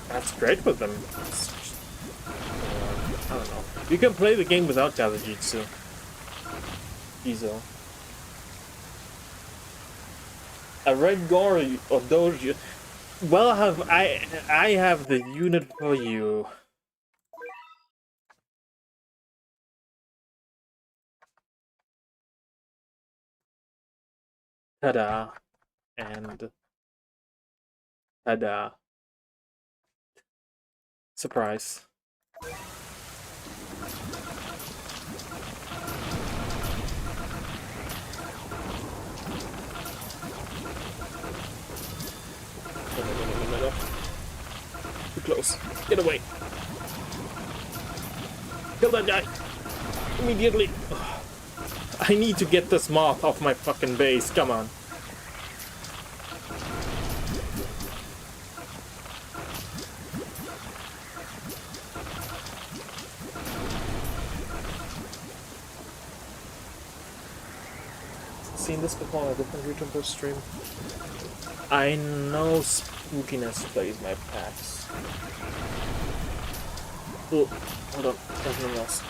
[SPEAKER 1] That's great with them. It's just, I don't know. You can play the game without Kazujitsu. Gizo. A red gore or dojo. Well, I have the unit for you. Ta-da. And ta-da. Surprise. No. Too close. Get away. Kill that guy. Immediately. I need to get this moth off my fucking base. Come on. Seen this before on a different YouTuber stream. I know spookiness plays my packs. Oh, hold on, there's something else.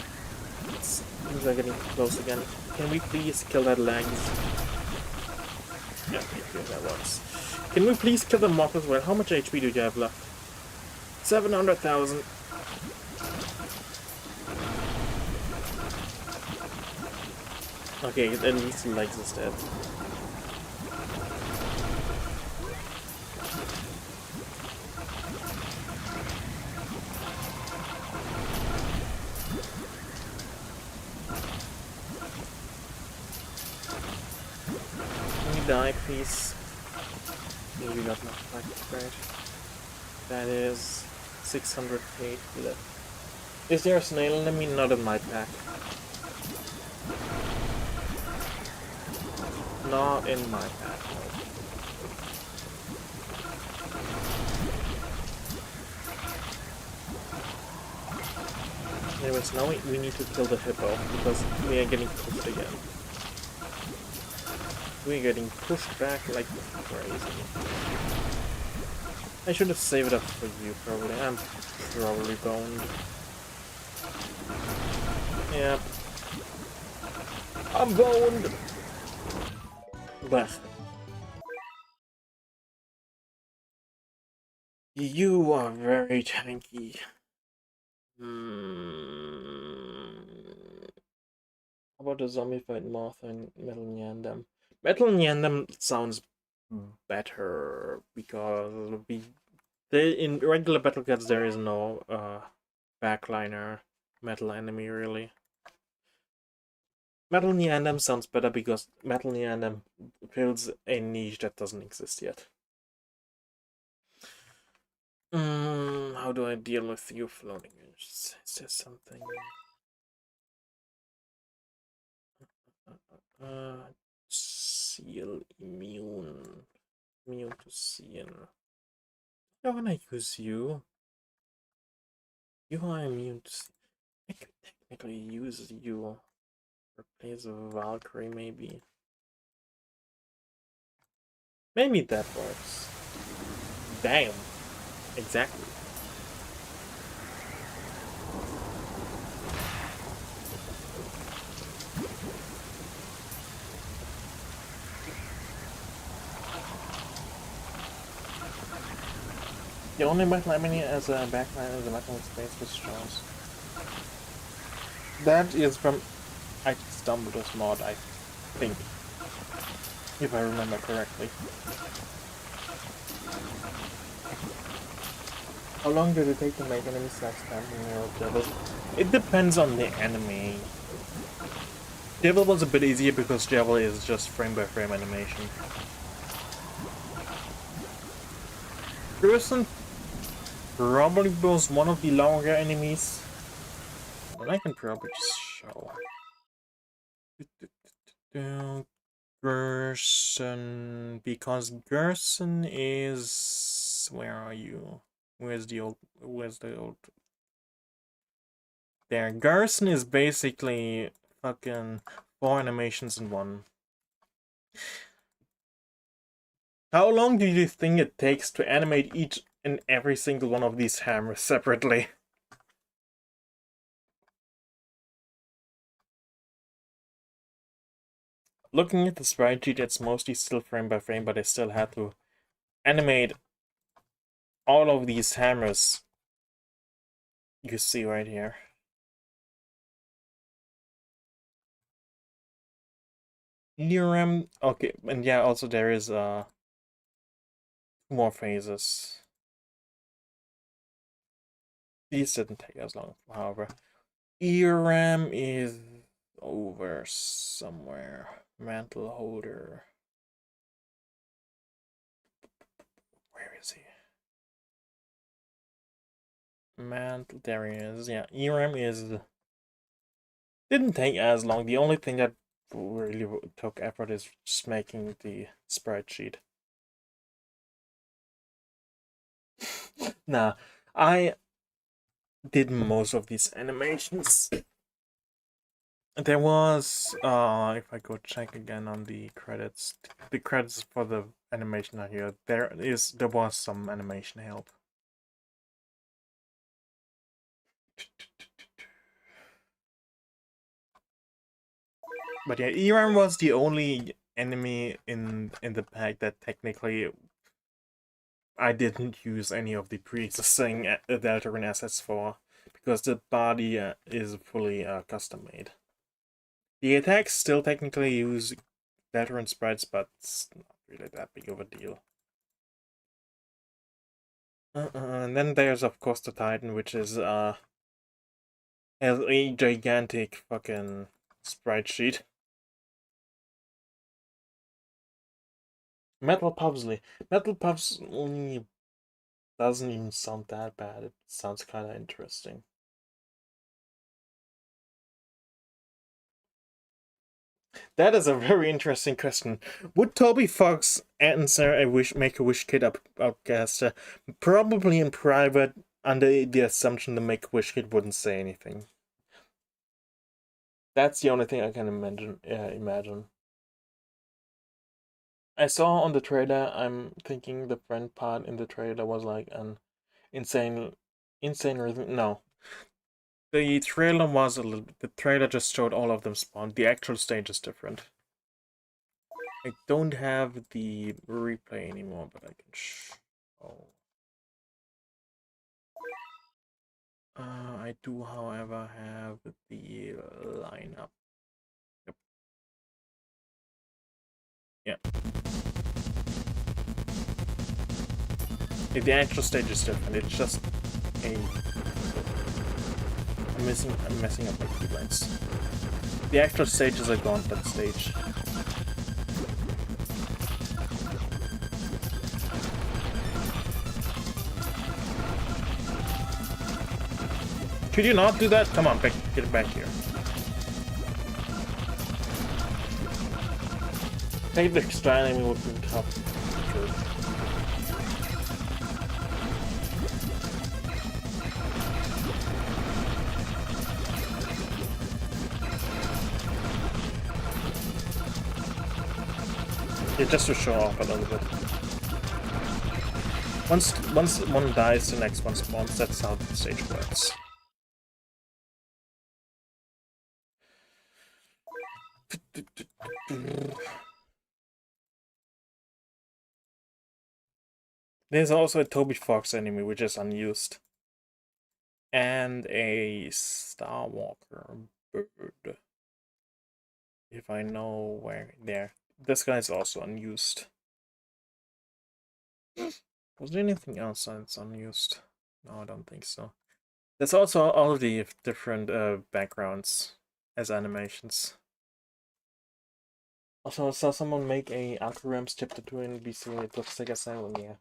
[SPEAKER 1] Things are getting close again. Can we please kill that legs? Yeah, that works. Can we please kill the moth as well? How much HP do you have left? 700,000. Okay, at least the legs is dead. Can you die, please? Maybe not enough like great. That is 600 HP left. Is there a snail enemy? Not in my pack. Not in my pack. Anyways, now we need to kill the hippo, because we are getting pushed again. We're getting pushed back like crazy. I should have saved it up for you, probably. I'm probably boned. Yep. I'm boned! Blech. You are very tanky. How about a zombie fight Moth and Metal Nyandam? Metal Nyandam sounds better because In regular battle cats there is no backliner metal enemy really. Metal Neandam sounds better because Metal Neandam fills a niche that doesn't exist yet. How do I deal with you floating? Is there something? Seal immune. Immune to seal. I wanna use you. You are immune to seal. I could technically use you. Replace a Valkyrie maybe. Maybe that works. Damn. Exactly. The only metal enemy as a backline is a metal space with straws. That is from I Dumbledore's mod, I think. If I remember correctly. How long did it take to make enemies like stamping or devil? It depends on the enemy. Devil was a bit easier because Devil is just frame by frame animation. Person probably was one of the longer enemies. And I can probably just show. Gerson, because Gerson is... Where are you? Where's the old... There, Gerson is basically fucking 4 animations in one. How long do you think it takes to animate each and every single one of these hammers separately? Looking at the sprite sheet, it's mostly still frame by frame, but I still had to animate all of these hammers you see right here. Okay, and yeah, also there is 2 more phases. These didn't take as long, however. ERAM is over somewhere. Mantle holder. Where is he? Mantle, there he is. Yeah, ERAM is... Didn't take as long. The only thing that really took effort is just making the sprite sheet. Nah, I did most of these animations. There was, if I go check again on the credits for the animation are here. There was some animation help. But yeah, Iran was the only enemy in the pack that technically I didn't use any of the pre-existing Deltarune assets for, because the body is fully custom made. The attacks still technically use Deltarune sprites, but it's not really that big of a deal. And then there's of course the Titan, which is has a gigantic fucking sprite sheet. Metal Pubsley. Metal Puffs only doesn't even sound that bad. It sounds kind of interesting. That is a very interesting question. Would Toby Fox answer a Make-A-Wish Kid outcaster? Probably in private, under the assumption the Make-A-Wish Kid wouldn't say anything. That's the only thing I can imagine. I saw on the trailer, I'm thinking the friend part in the trailer was like an insane rhythm. No. The trailer was the trailer just showed all of them spawn. The actual stage is different. I don't have the replay anymore, but I can show. I do, however, have the lineup. Yep. Yeah. The actual stage is different. It's just a... I'm messing up my keybinds. The actual stage is a gauntlet stage. Could you not do that? Come on, get it back here. Take the extra enemy would be tough. Good. Yeah, just to show off a little bit. Once one dies, the next one spawns. That's how the stage works. There's also a Toby Fox enemy, which is unused. And a Star Walker bird. If I know where... There. This guy's also unused. Was there anything else that's unused? No, I don't think so. There's also all the different backgrounds as animations. Also, I saw someone make a Algorams chapter 2 in BCU. It looks like a Asylum, yeah.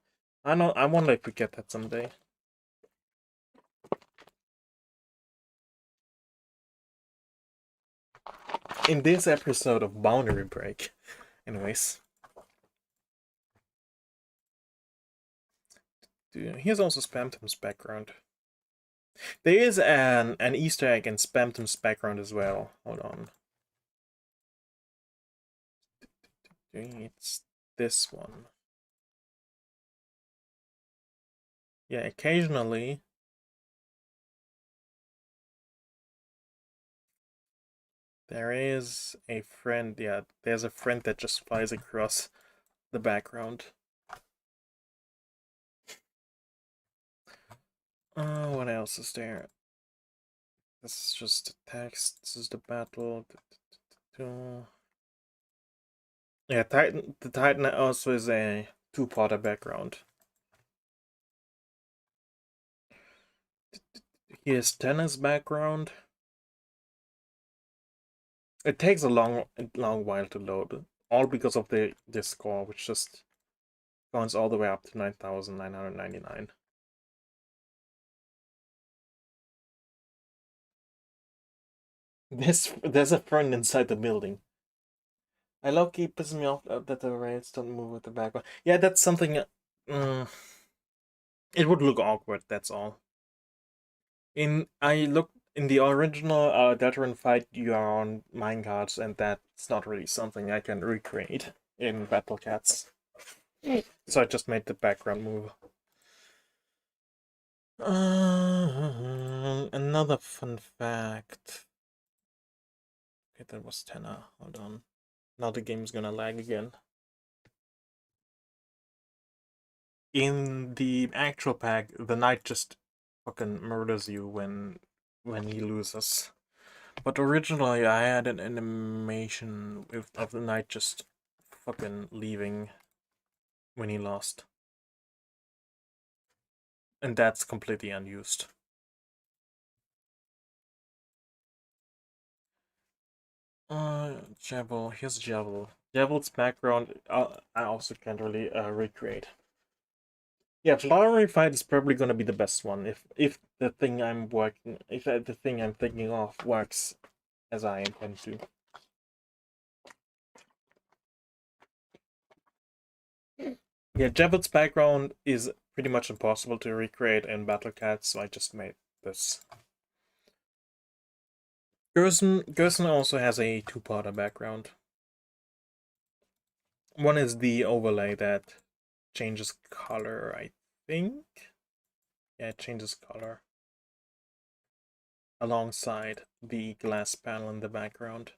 [SPEAKER 1] I know. I wonder if we get that someday. In this episode of Boundary Break, anyways. Here's also Spamtom's background. There is an Easter egg in Spamtom's background as well. Hold on. It's this one. Yeah, occasionally there is a friend. Yeah, there's a friend that just flies across the background. What else is there? This is just the text. This is the battle. Yeah, the Titan also is a two-parter background. Here's Tennis background. It takes a long while to load, all because of the score, which just counts all the way up to 9,999. There's a friend inside the building. I low-key pisses me off that the rails don't move with the background. Yeah, that's something. It would look awkward. That's all. I looked in the original Deltarune fight. You are on minecarts, and that's not really something I can recreate in Battle Cats. So I just made the background move. Another fun fact. Okay, that was Tenna. Hold on. Now the game's gonna lag again. In the actual pack, the knight just fucking murders you when he loses. But originally, I had an animation of the knight just fucking leaving when he lost. And that's completely unused. Jabal. Here's Jabal. Jabal's background, I also can't really recreate. Yeah, Flowery Fight is probably gonna be the best one if the thing I'm thinking of works as I intend to. Yeah, Jabal's background is pretty much impossible to recreate in Battle Cats, so I just made this. Gerson also has a two-parter background. One is the overlay that changes color, I think. Yeah, it changes color alongside the glass panel in the background.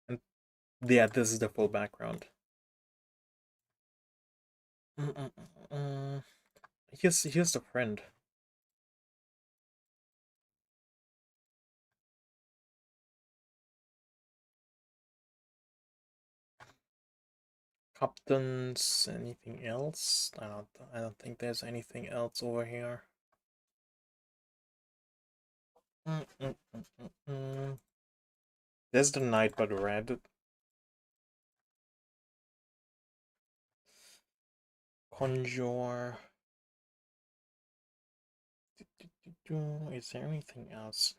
[SPEAKER 1] And yeah, this is the full background. Here's the friend. Captains, anything else? I don't think there's anything else over here. There's the knight, but red. Conjure. Is there anything else?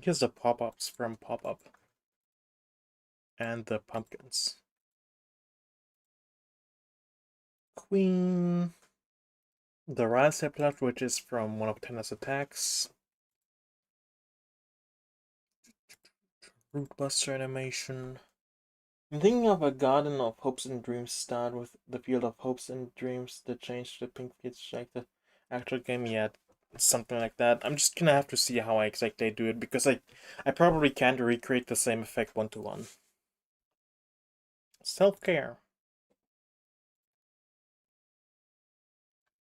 [SPEAKER 1] Here's the pop-ups from pop-up. And the pumpkins. Queen. The Rise Seplat, which is from one of Tenna's attacks. Rootbuster animation. I'm thinking of a Garden of Hopes and Dreams start with the Field of Hopes and Dreams, the change to the Pink Kids like the actual game yet. Something like that. I'm just gonna have to see how I exactly do it because I probably can't recreate the same effect one-to-one. Self-care.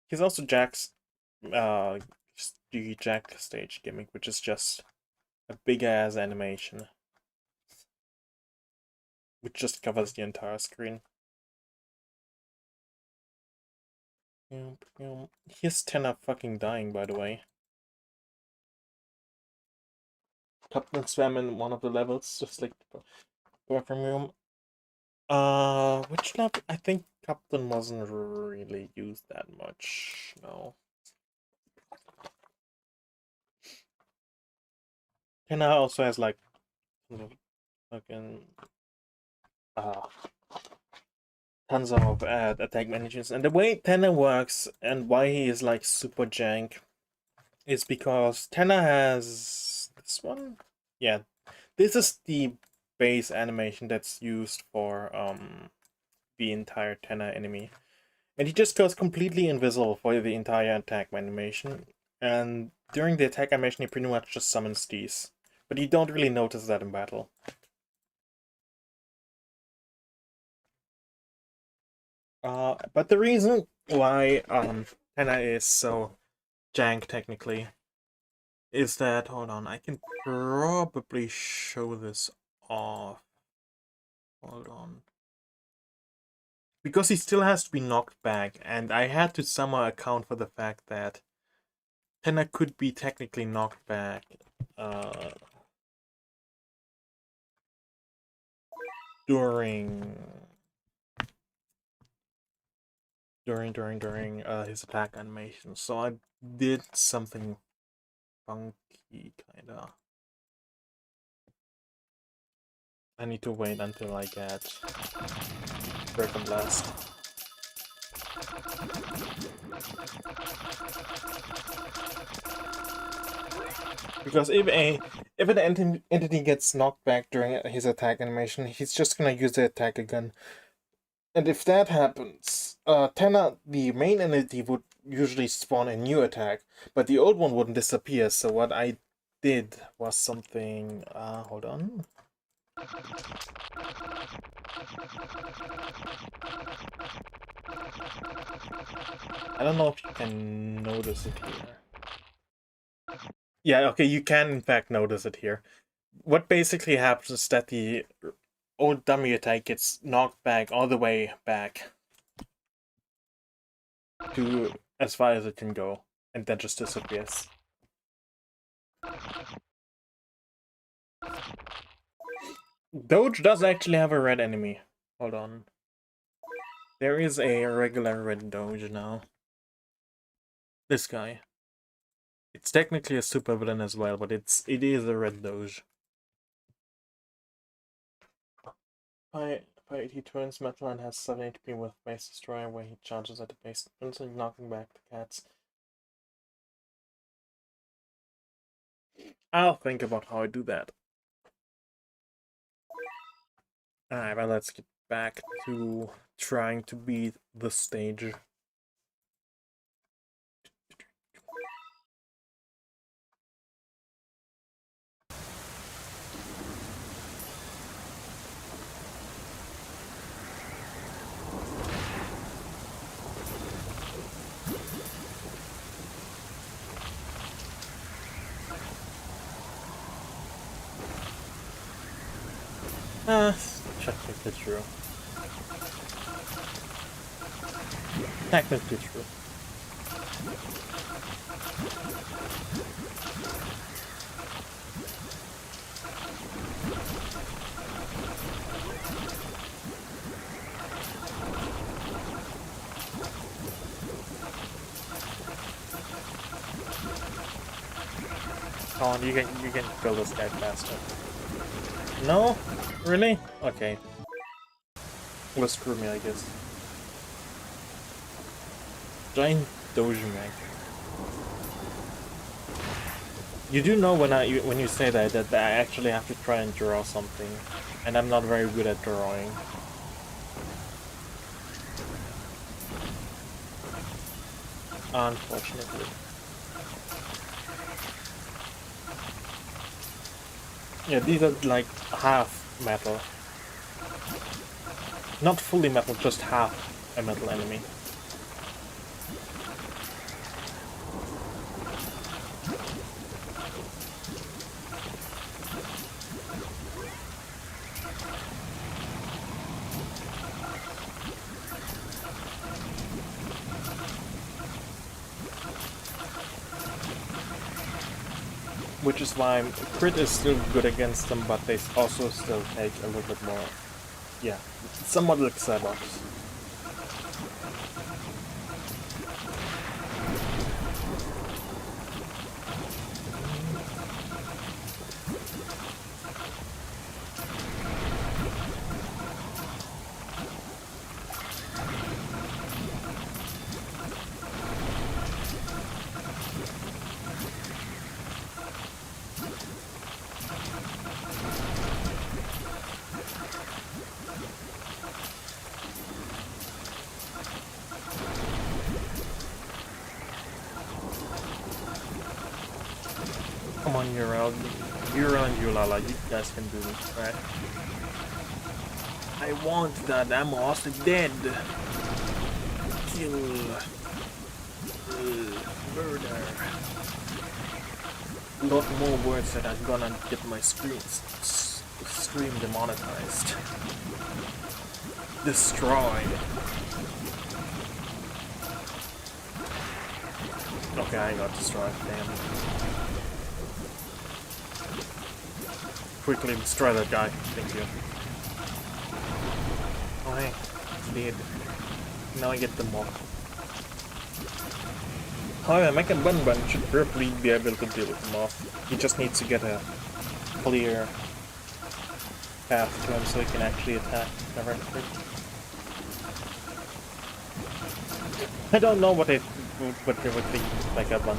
[SPEAKER 1] He's also Jack's the Jack stage gimmick, which is just a big ass animation. Which just covers the entire screen. Here's Tenna fucking dying, by the way. Captain swam in one of the levels, just like the bathroom room. Which level? I think Captain wasn't really used that much. No. Tenna also has like fucking tons of attack managements, and the way Tenna works and why he is like super jank is because Tenna has this one. Yeah, this is the base animation that's used for the entire Tenna enemy, and he just goes completely invisible for the entire attack animation. And during the attack animation, he pretty much just summons these, but you don't really notice that in battle. But the reason why Tenna is so jank technically is that, hold on, I can probably show this off. Hold on. Because he still has to be knocked back, and I had to somehow account for the fact that Tenna could be technically knocked back during his attack animation. So I did something funky, kinda. I need to wait until I get Dragon Blast. Because if an entity gets knocked back during his attack animation, he's just gonna use the attack again. And if that happens, Tenna, the main entity, would usually spawn a new attack, but the old one wouldn't disappear. So what I did was something. Hold on. I don't know if you can notice it here. Yeah, okay, you can in fact notice it here. What basically happens is that the old dummy attack gets knocked back all the way back to as far as it can go, and then just disappears. Doge does actually have a red enemy. Hold on. There is a regular red Doge now. This guy. It's technically a super villain as well, but it is a red Doge. He turns metal and has 7 HP with Base Destroyer, where he charges at the base, instantly knocking back the cats. I'll think about how I do that. Alright, well, let's get back to trying to beat the stage. Check the true. Technically true. Come on, you can kill this guy faster. No? Really? Okay. Well, screw me, I guess. Giant Dojimag. You do know when you say that I actually have to try and draw something, and I'm not very good at drawing. Unfortunately. Yeah, these are like half metal. Not fully metal, just half a metal enemy. Which is why crit is still good against them, but they also still take a little bit more. Yeah, somewhat like cyborgs. Come on, Euro and Yulala, you guys can do this, right? I want that Amos dead. Kill. Murder. A lot more words that I'm gonna get my stream demonetized. Destroyed. Okay, I got destroyed, damn. Quickly destroy that guy, thank you. Oh hey, he's dead. Now I get them all. However, Mech and Bun Bun should probably be able to deal with them off. He just needs to get a clear path to him so he can actually attack directly. I don't know what they would think Mech and Bun.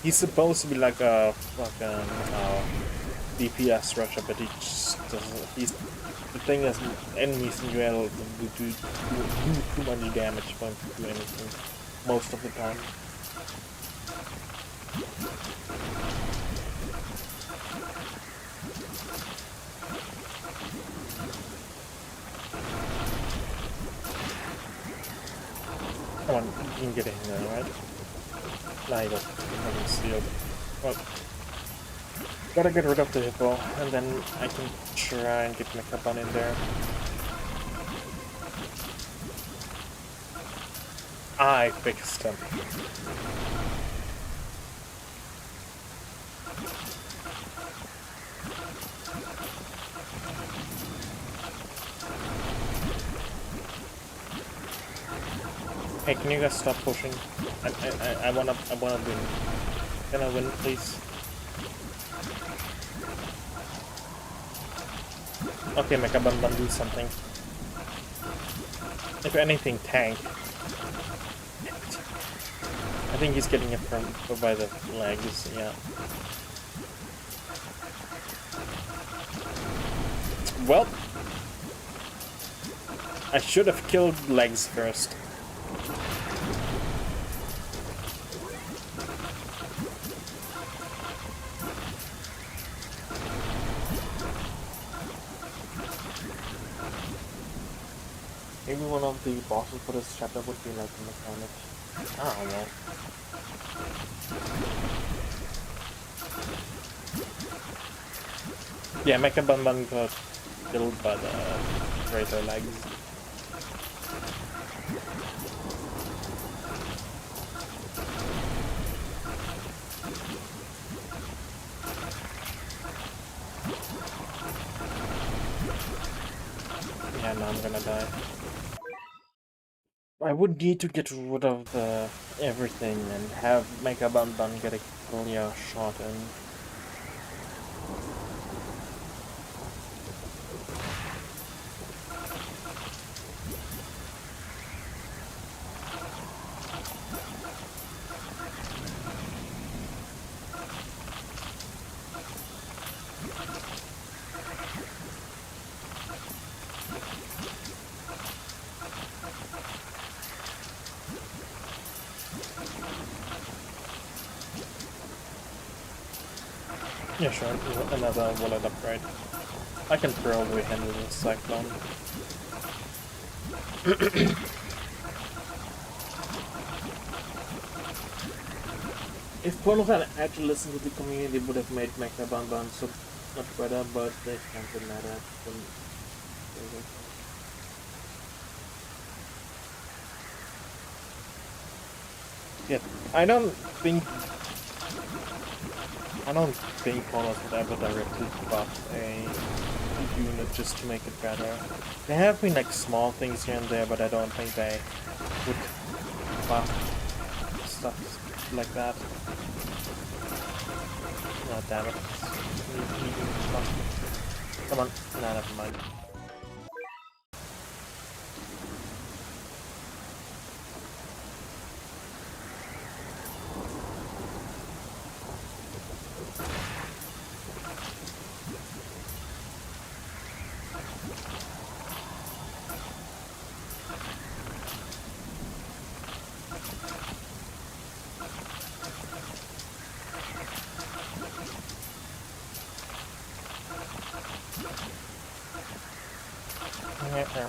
[SPEAKER 1] He's supposed to be like a fucking DPS rusher, but he just doesn't. The thing is, enemies in UL do too much damage for him to do anything most of the time. Come on, you can get in there, right? Nah, you don't. Nothing sealed. Well, gotta get rid of the hippo, and then I can try and get Mekabun in there. I fixed him. Hey, can you guys stop pushing? I wanna win. Can I win, please? Okay, Mecha Bun Bun, do something. If anything, tank. I think he's getting it from by the legs, yeah. Well, I should have killed legs first. Maybe one of the bosses for this chapter would be like a mechanic. I don't know. Yeah, Mecha Bun Bun got killed by the greater legs. I'm gonna die. I would need to get rid of the everything and have Mega Bun get a clear shot in. Yeah, sure, another wallet upgrade. I can probably handle this Cyclone. If Porno had actually listened to the community, would have made Mega Bun so much better, but they can't deny that. Yeah, I don't think Pornos would ever directly buff a unit just to make it better. There have been like small things here and there, but I don't think they would buff stuff like that. Oh, damn it. Come on. Nah, never mind. Yeah.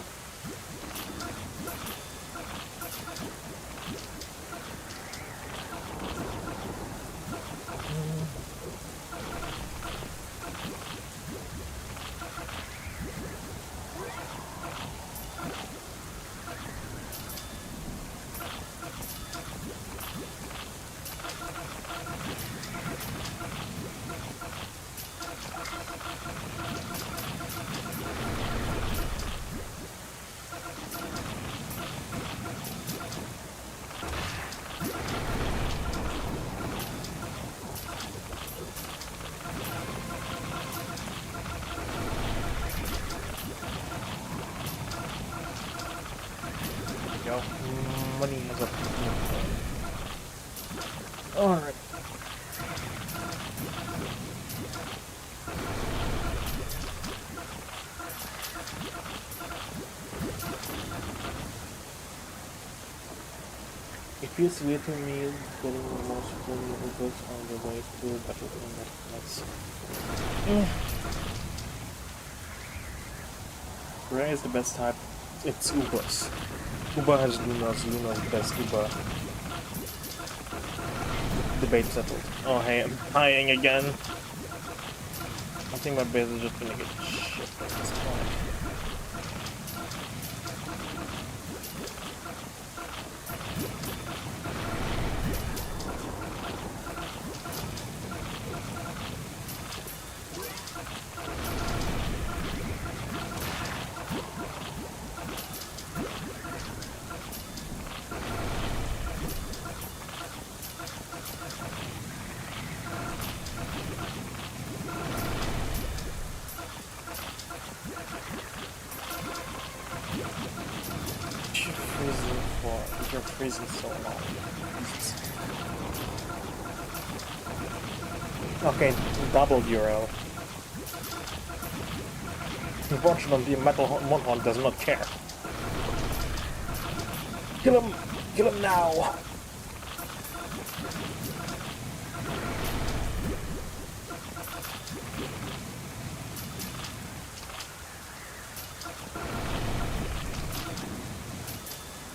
[SPEAKER 1] Go. Money has a... Alright. It feels weird to me getting the most vulnerable goods on the way to battlefield networks. Rare is the best type. It's Ubers. Uber has Lunas, Luna is the best Uber. Debate settled. Oh hey, I'm dying again. I think my base is just gonna get shit at this point. You're freezing so long. Jesus. Okay, double Euro. Unfortunately, Metal Monhorn does not care. Kill him! Kill him now!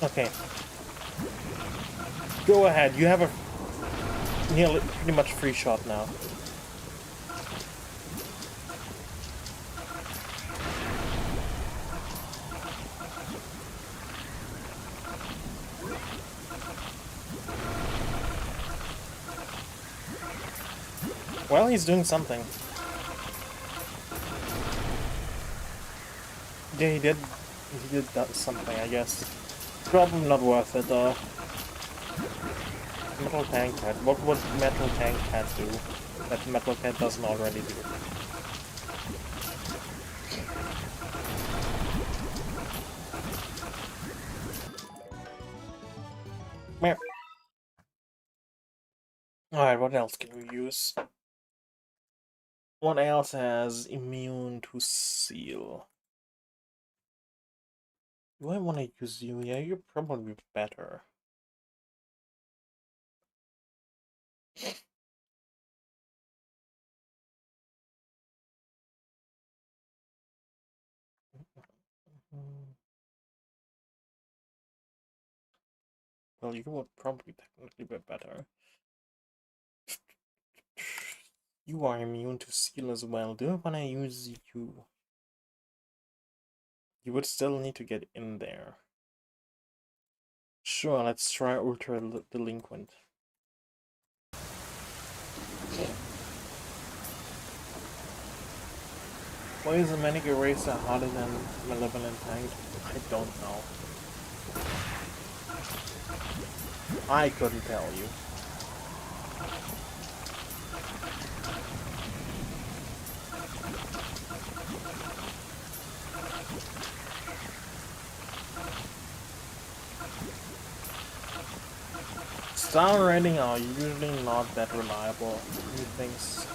[SPEAKER 1] Okay. Go ahead, you have a nearly pretty much free shot now. Well, he's doing something. Yeah, he did He did that something, I guess. Probably not worth it though. Metal Tank Cat. What would Metal Tank Cat do that Metal Cat doesn't already do? Alright, what else can we use? What else has immune to seal? Do I want to use you? Yeah, you're probably better. Well, you would probably technically be better. You are immune to seal as well. Do I want to use you? You would still need to get in there. Sure, let's try Ultra Delinquent. Why is a Manic Eraser harder than Malevolent Tank? I don't know. I couldn't tell you. Star rating are usually not that reliable. New things.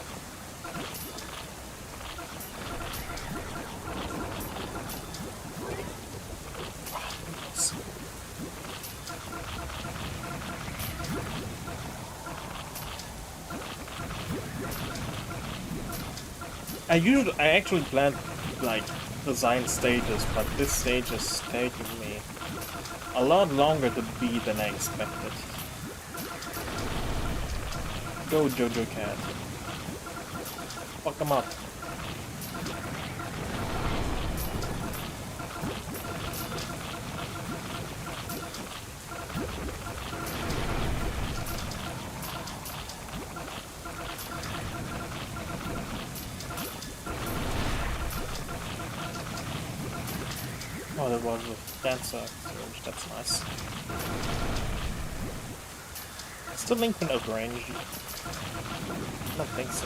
[SPEAKER 1] I actually planned like design stages, but this stage is taking me a lot longer to beat than I expected. Go, Jojo Cat. Fuck him up. Oh, there was a dancer surge, that's nice. Still Lincoln out range? I don't think so.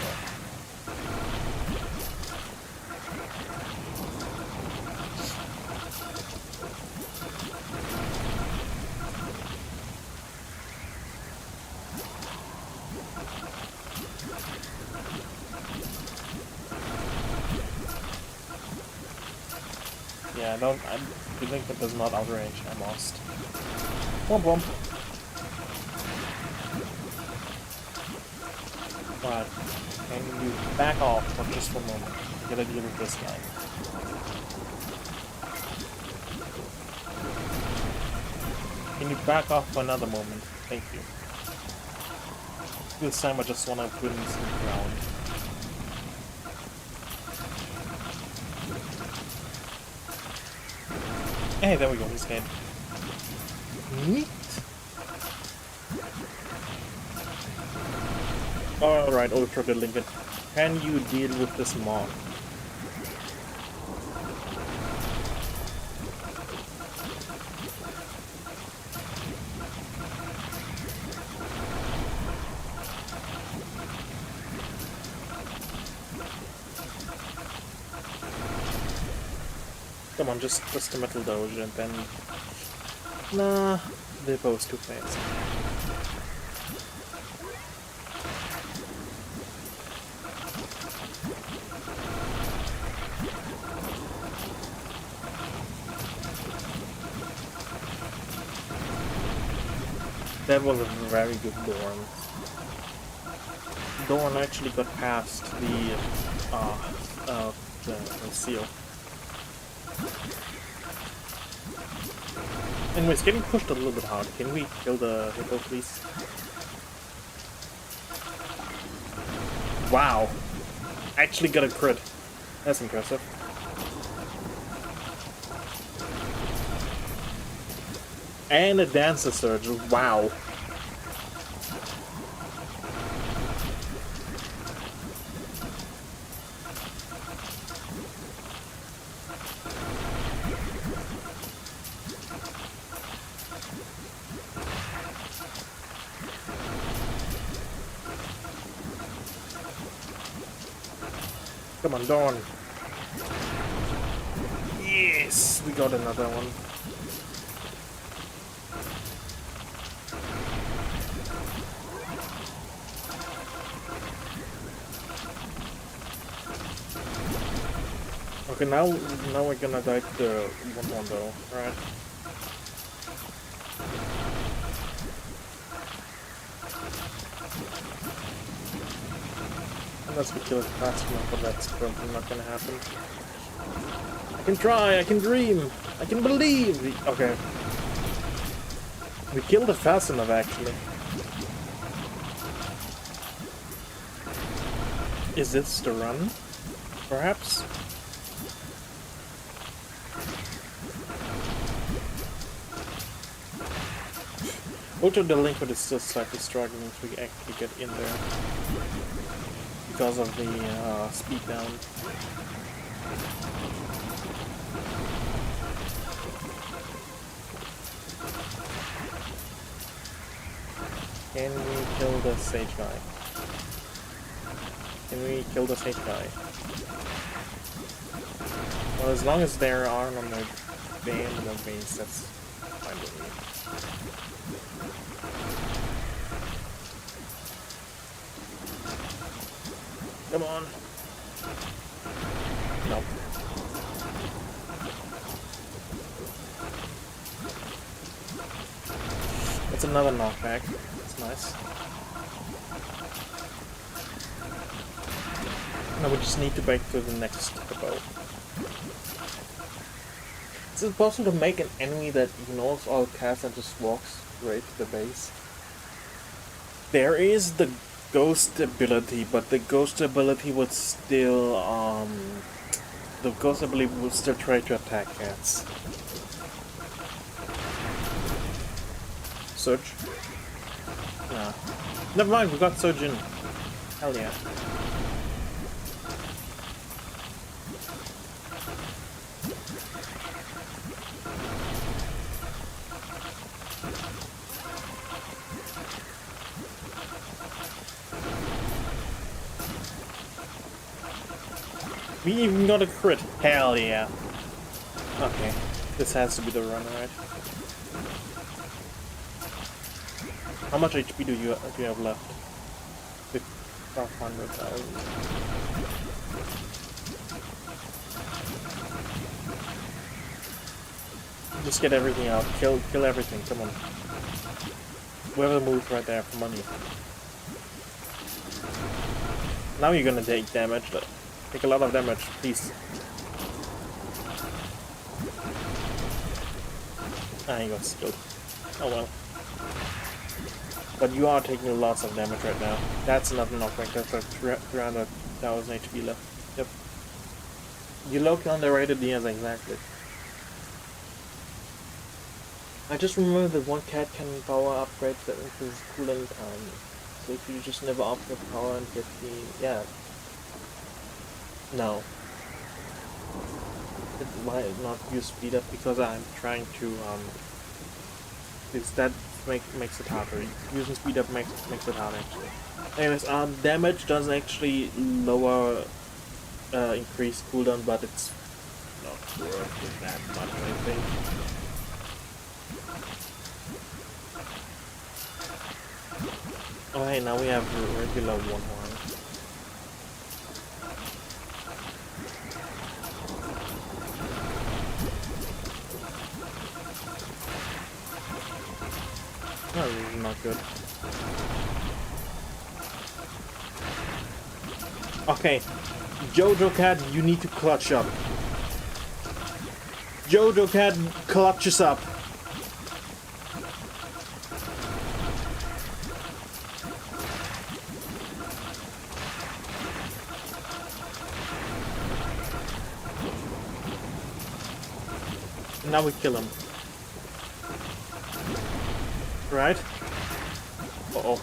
[SPEAKER 1] Yeah, I think that does not outrange, I'm lost. Womp womp. Alright, can you back off for just a moment? I gotta deal with this guy. Can you back off for another moment? Thank you. This time I just wanna win some ground. Hey, there we go, he's dead. Neat. Alright, Ultra Delinquent. Can you deal with this mob? Come on, just a metal doge and then... Nah, they're both too fast. That was a very good Dorn. Dorn actually got past the seal. Anyways, getting pushed a little bit hard. Can we kill the hippo, please? Wow. Actually got a crit. That's impressive. And a Dancer Surge. Wow. Come on, Dawn. Yes, we got another one. Okay, now we're gonna die to the one though, right? Unless we kill it fast enough, but that's probably not gonna happen. I can try, I can dream, I can believe! Okay. We killed it fast enough, actually. Is this the run? Perhaps? Ultra Delinquent is still slightly struggling to actually get in there because of the speed down. Can we kill the sage guy? Can we kill the sage guy? Well, as long as there aren't on the band and the base, that's fine with me. Come on. Nope. That's another knockback. That's nice. Now we just need to break to the next boat. Is it possible to make an enemy that ignores all casts and just walks straight to the base? There is the ghost ability, but the ghost ability would still try to attack cats. Surge? Nah. Never mind, we got Surge in. Hell yeah. We even got a crit. Hell yeah. Okay. This has to be the run, right? How much HP do you have left? 500,000. Just get everything out. Kill everything. Come on. Whoever moves right there for money. Now you're gonna take damage. Take a lot of damage, please. Ah, he got skilled. Oh well. But you are taking lots of damage right now. That's another knockback. That's like 300,000 HP left. Yep. You low-key underrated Diaz, exactly. I just remember that one cat can power upgrade his cooldown time. So if you just never up your power and get the... yeah. No. It might not use speed up because I'm trying to because that makes it harder. Using speed up makes it hard actually. Anyways, damage doesn't actually lower increase cooldown, but it's not worth it that much, I think. Alright, now we have a regular one. Not good. Okay, Jojo Cat, you need to clutch up. Jojo Cat clutches up. Now we kill him. Right? Uh-oh.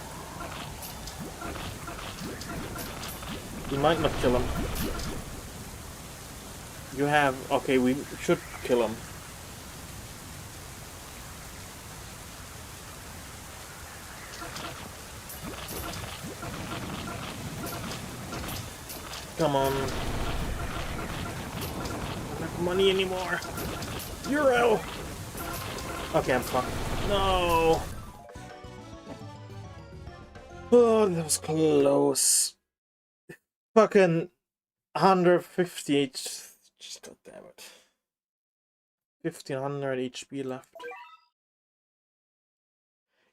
[SPEAKER 1] We might not kill him. You have... okay, we should kill him. Come on. money anymore. Euro! Okay, I'm fucked. No! Oh, that was close. Fucking 150 just god damn it. 1500 HP left.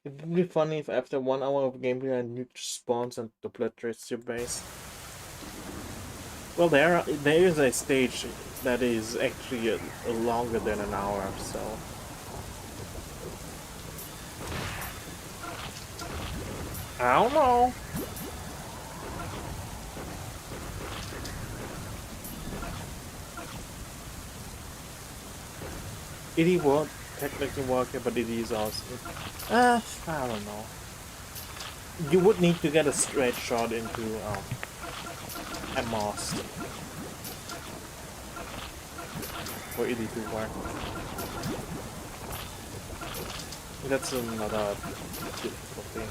[SPEAKER 1] It would be funny if after 1 hour of gameplay a nuke spawns and obliterates your base. Well, there is a stage that is actually longer than an hour, so... I don't know. It would technically work, but it is also... I don't know. You would need to get a straight shot into a mast for it to work. That's another difficulty.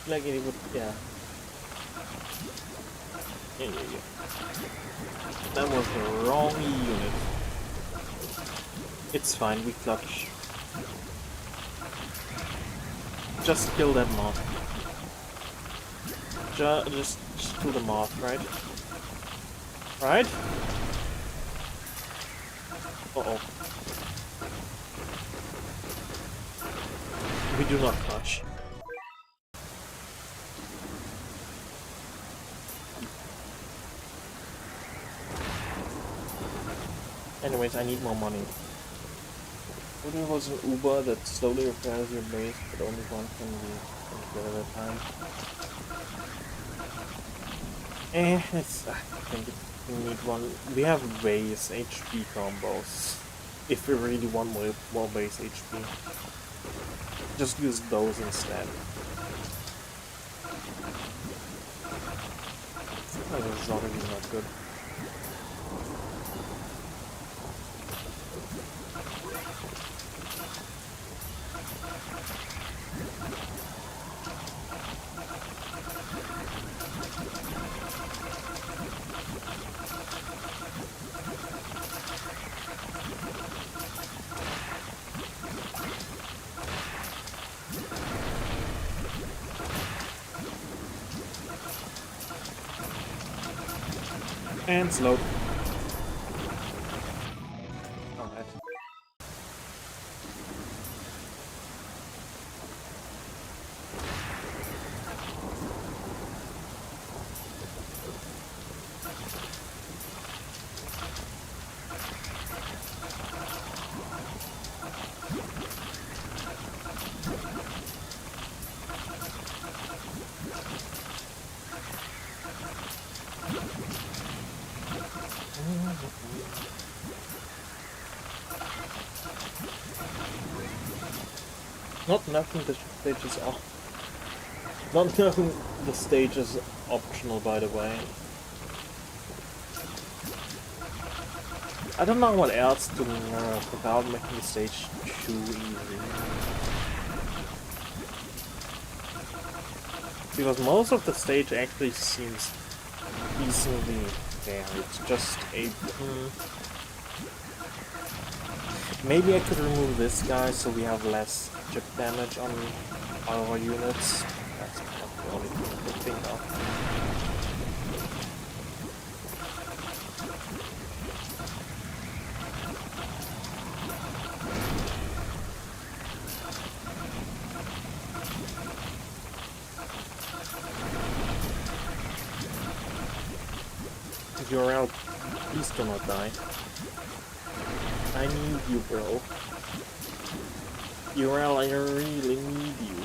[SPEAKER 1] Like it would, yeah. Yeah. That was the wrong unit. It's fine, we clutch. Just kill that moth. Just kill the moth, right? Right? Uh-oh. We do not clutch. Anyways, I need more money. What if it was an Uber that slowly repairs your base, but only one can be at a time? I think we need one. We have base HP combos. If we really want more base HP, just use those instead. Oh, this is already not good. And slow. Alright. Not nothing the stage is off. Not nothing the stage is optional, by the way. I don't know what else to nerf without making the stage too easy. Because most of the stage actually seems easily there. It's just a... Maybe I could remove this guy so we have less chip damage on our units. That's not the only good thing though. If you're out, please do not die. I need you, bro. URL, I really need you.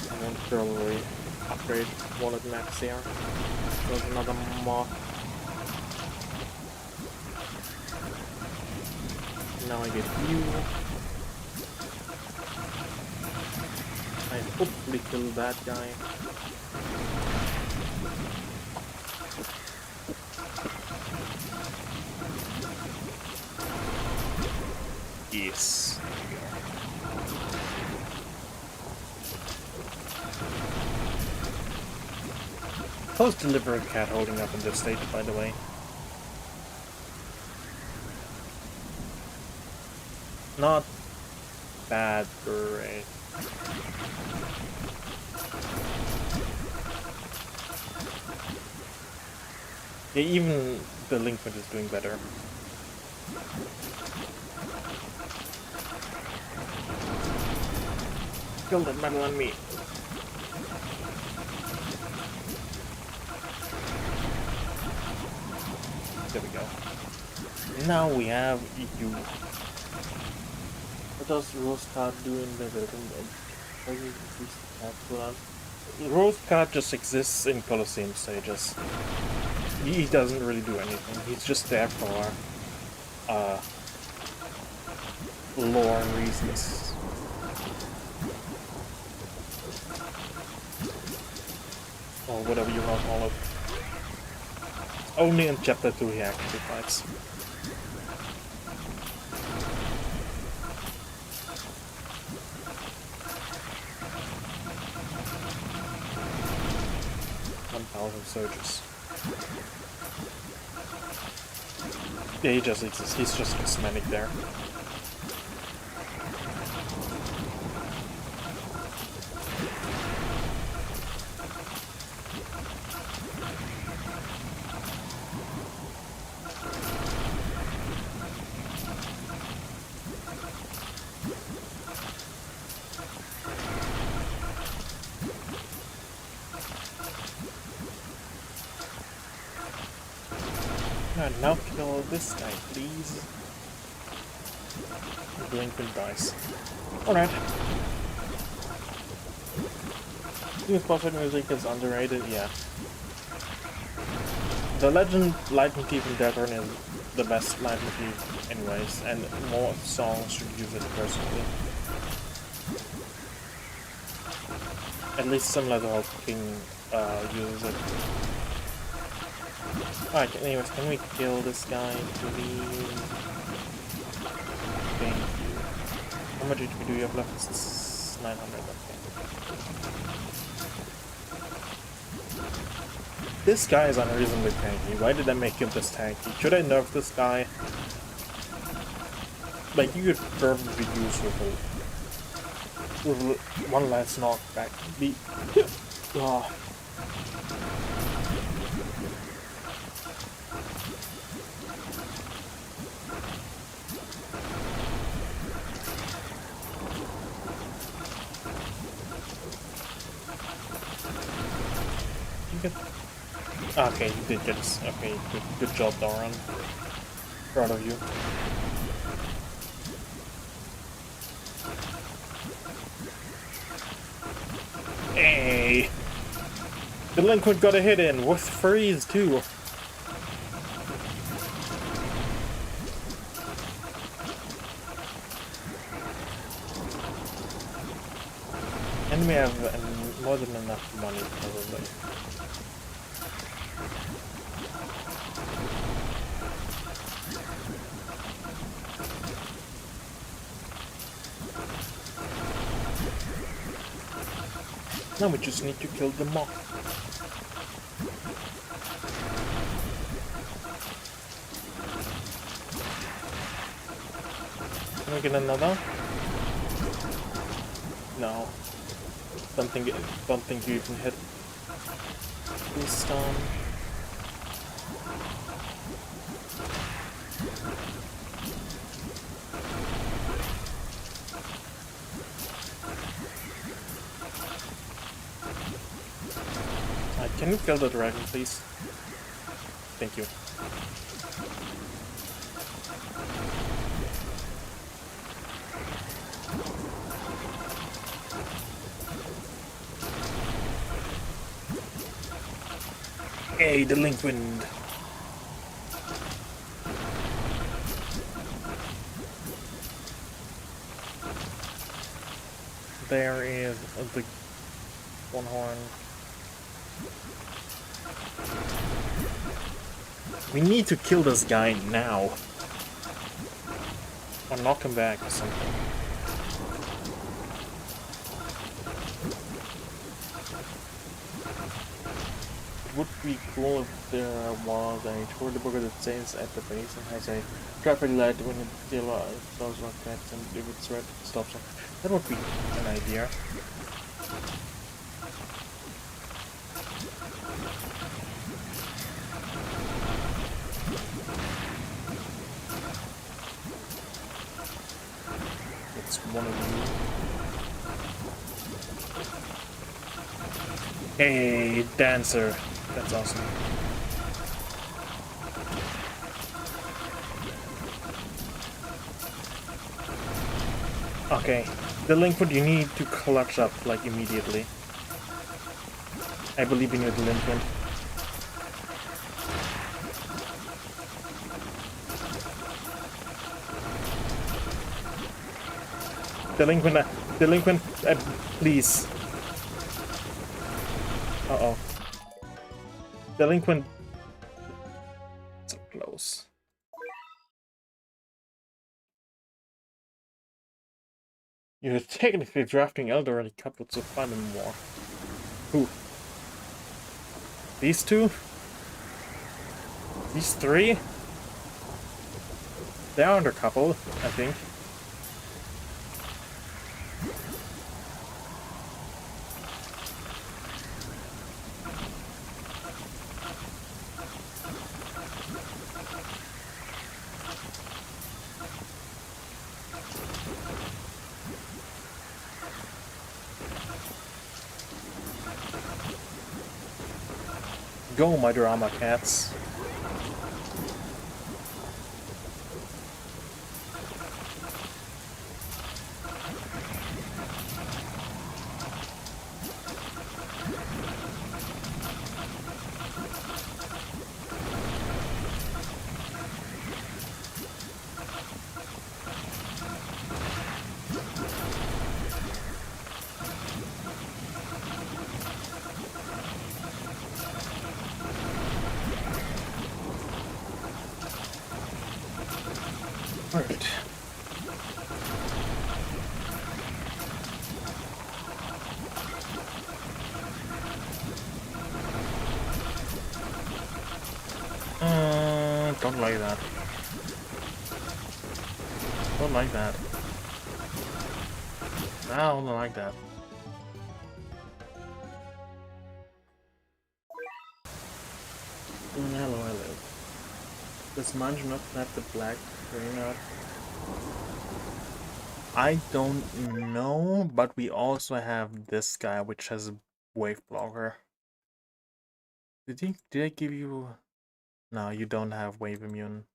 [SPEAKER 1] And then probably upgrade wallet max here. There's another moth. Now I get you. I hopefully kill that guy. Yes. How's delivery cat holding up in this stage, by the way? Not bad, great. Yeah, even the Linkman is doing better. Kill that metal on me. There we go. Now we have EU. What does Rose Card do in the Rose Card just exists in Colosseum stages. He doesn't really do anything. He's just there for lore reasons. Or whatever you want to call it. Only in chapter 2 he actually fights. Surges. Yeah, he just exists. He's just cosmetic there. Now kill this guy, please. Blinking dice. Alright. If Buffett music is underrated, yeah. The Legend leitmotif in Deltarune is the best leitmotif anyways, and more songs should use it personally. At least similar to how King uses it. Alright, anyways, can we kill this guy, please? Thank you. How much HP do you have left? It's 900, okay. This guy is unreasonably tanky. Why did I make him this tanky? Should I nerf this guy? Like, you could probably use with one last knockback. Oh. Okay, you did get it. Okay, good job, Doran. Proud of you. Hey! Delinquent got a hit in with freeze too. And we have more than enough money, probably. Now we just need to kill the moth. Can we get another? No. Don't think you even hit this time. Can you kill the dragon, please? Thank you. Hey, delinquent! There is the One horn. We need to kill this guy now. Or knock him back or something. It would be cool if there was a tour de book that stays at the base and has a traffic light when it stops like that, and if it's red, it stops. That would be an idea. It's one of you. Hey, dancer. That's awesome. Okay, delinquent, you need to clutch up like immediately. I believe in you, delinquent. Delinquent, please. Uh-oh. Delinquent. So close. You're technically drafting elderly couples of fun and more. Who? These two? These three? They aren't a couple, I think. Go, my drama cats. Alright. Don't like that. Don't like that. No, I don't like that. Hello. Does Munch not have the black green out? I don't know, but we also have this guy which has a wave blocker. Did I give you? No, you don't have wave immune.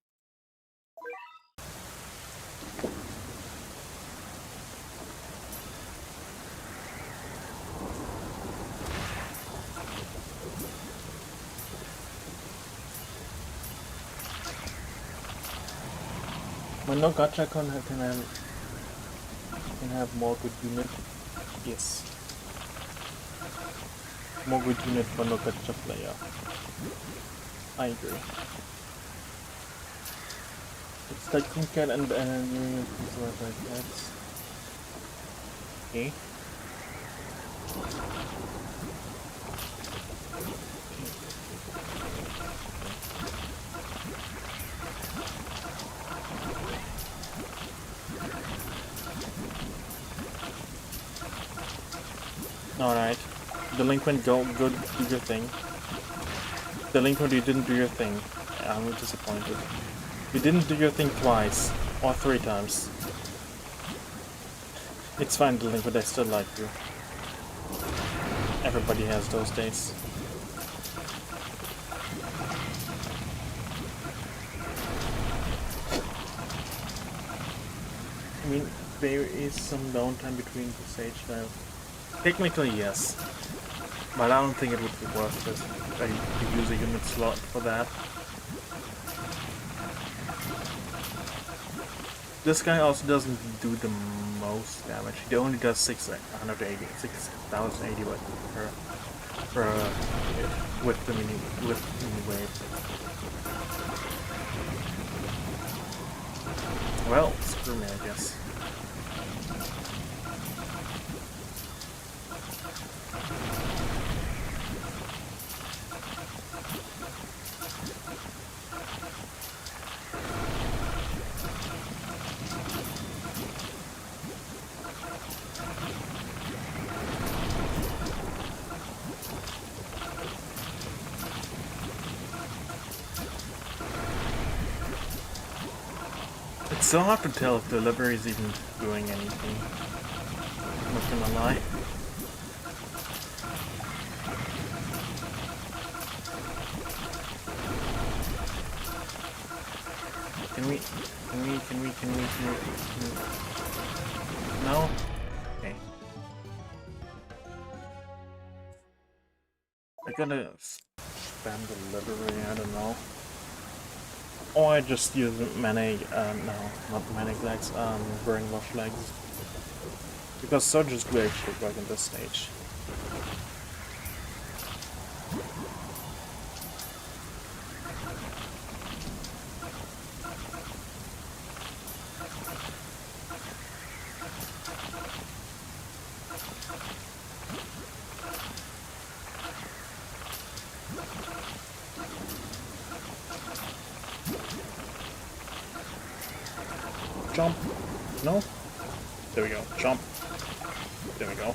[SPEAKER 1] When no gacha can have more good unit. Yes. More good unit for no gacha player. I agree. It's like Kunkan and unit like that. Okay. Alright. Delinquent, go do your thing. Delinquent, you didn't do your thing. I'm disappointed. You didn't do your thing twice. Or 3 times. It's fine, Delinquent, I still like you. Everybody has those days. I mean, there is some downtime between the stage styles. Technically, yes. But I don't think it would be worth it. I could use a unit slot for that. This guy also doesn't do the most damage. He only does 6,080 per hit with the mini wave. Well, screw me, I guess. It's so hard to tell if the liver is even doing anything. I'm not gonna lie. Can we? No? Okay. I gotta spam the library, I don't know. Or I just use manic, no, not manic legs, brainwash legs. Because surges do actually work in this stage. Jump. No? There we go. Jump. There we go.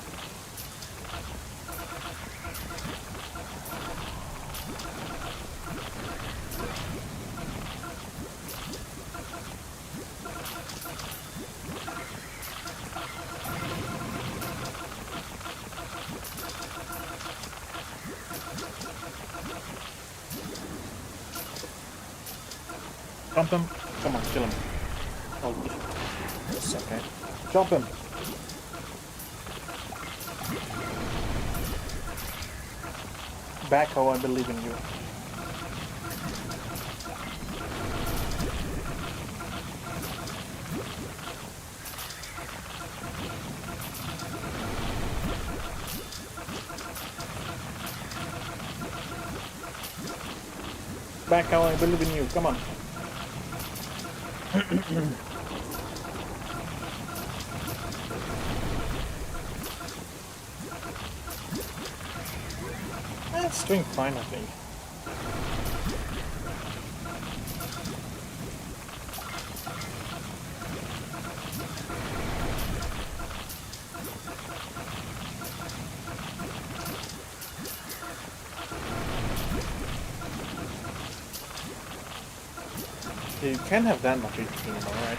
[SPEAKER 1] Jump him. Come on, kill him. Oh, yes, okay. Jump him. Backhoe, I believe in you. Backhoe, I believe in you. Come on. It's doing fine, I think. You can't have that much HP anymore, right?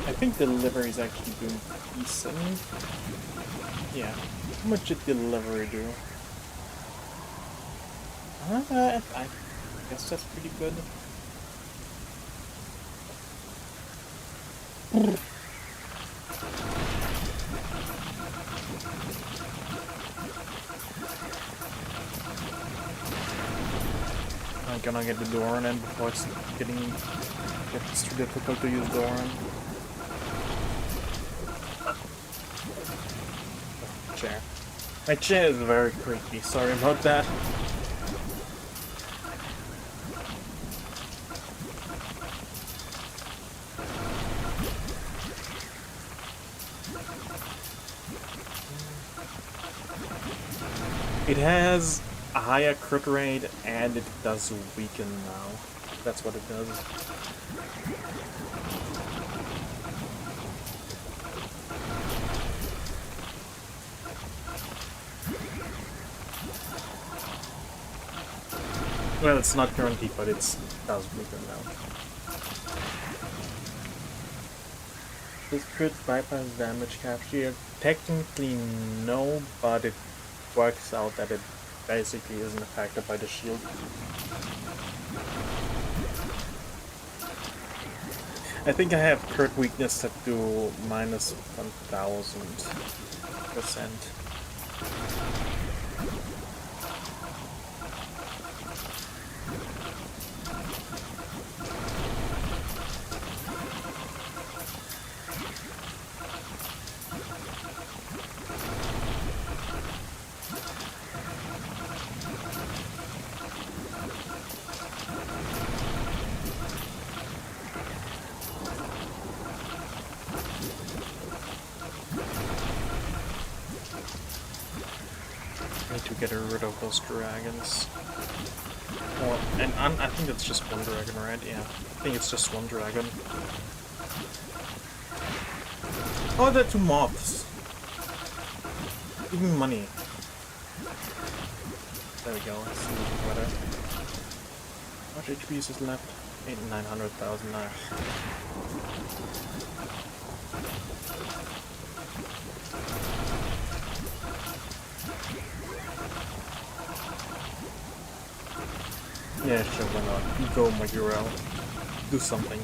[SPEAKER 1] I think the delivery is actually doing decent. Yeah. How much did the delivery do? I guess that's pretty good. I'm gonna get the Doran in before it's gets too difficult to use Doran. Chair. My chair is very creaky, sorry about that. It has a higher crit rate and it does weaken now. That's what it does. Well, it's not guaranteed, but it does weaken now. This crit bypass damage capture? Technically no, but it works out that it basically isn't affected by the shield. I think I have crit weakness set to minus 1000%. get rid of those dragons. Or, and I think it's just one dragon, right? Yeah, I think it's just one dragon. Oh, they're 2 moths. Give me money. There we go, that's a little better. How much HP is left? 900,000 now. Yeah, sure, why not? Go my URL. Do something.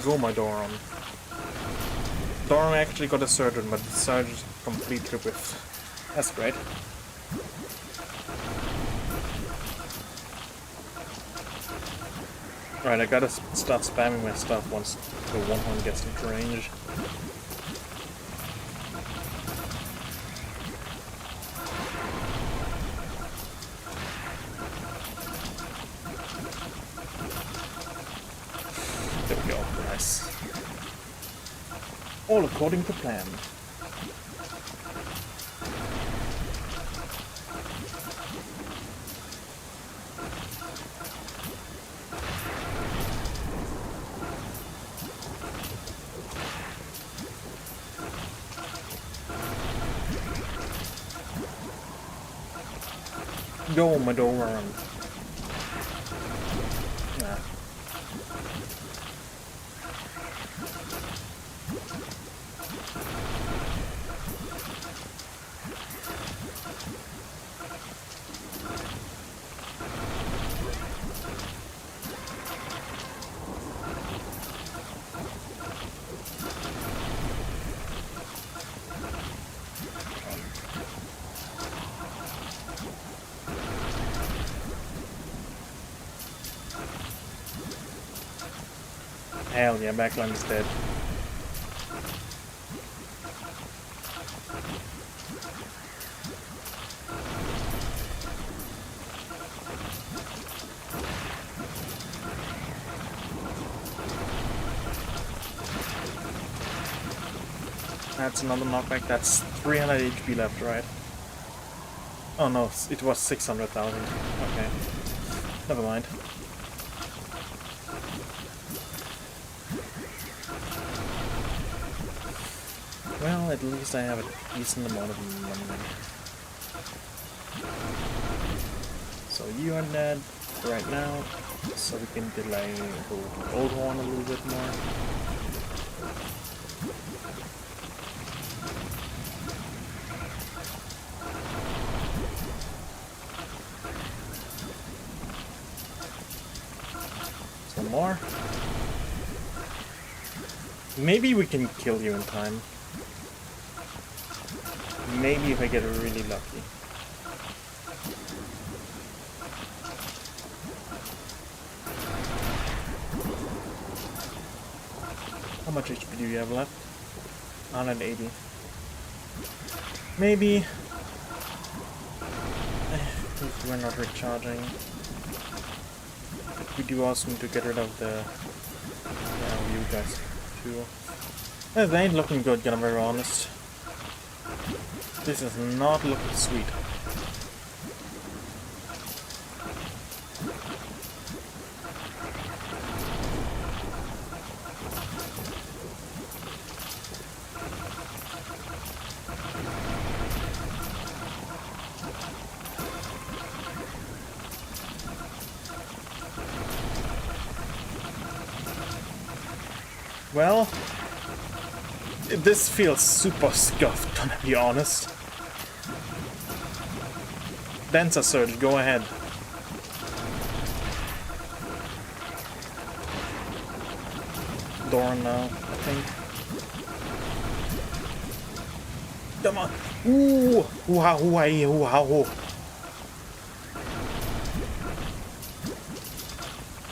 [SPEAKER 1] Go my Doron. Doron actually got a surgeon, but the surgeon's completely whiffed. That's great. Right, I gotta start spamming my stuff once the 1 horn gets into range. There we go, nice. All according to plan. Go, my Doron. Nah. Hell yeah, backline is dead. That's another knockback. That's 300 HP left, right? Oh no, it was 600,000. Okay. Never mind. Well, at least I have a decent amount of money. So you are dead right now, so we can delay the old one a little bit more. Some more. Maybe we can kill you in time. Maybe if I get really lucky. How much HP do you have left? 180. Maybe. If we're not recharging. We do also need to get rid of the... Yeah, you guys too. They ain't looking good, gonna be very honest. This is not looking sweet. Well, this feels super scuffed, gonna be honest. Dancer Surge, go ahead. Doran now, I think. Come on! Ooh! Wow! Wow!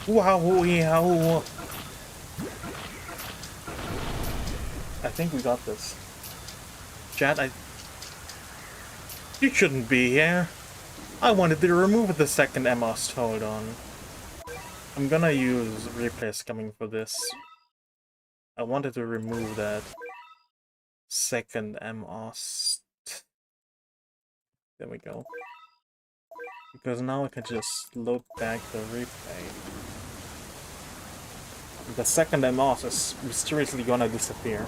[SPEAKER 1] Wow! I think we got this. Chat, you shouldn't be here. I wanted to remove the second MOS. Hold on. I'm gonna use replace coming for this. I wanted to remove that second MOS. There we go. Because now I can just load back the replay. The second I'm off is mysteriously gonna disappear.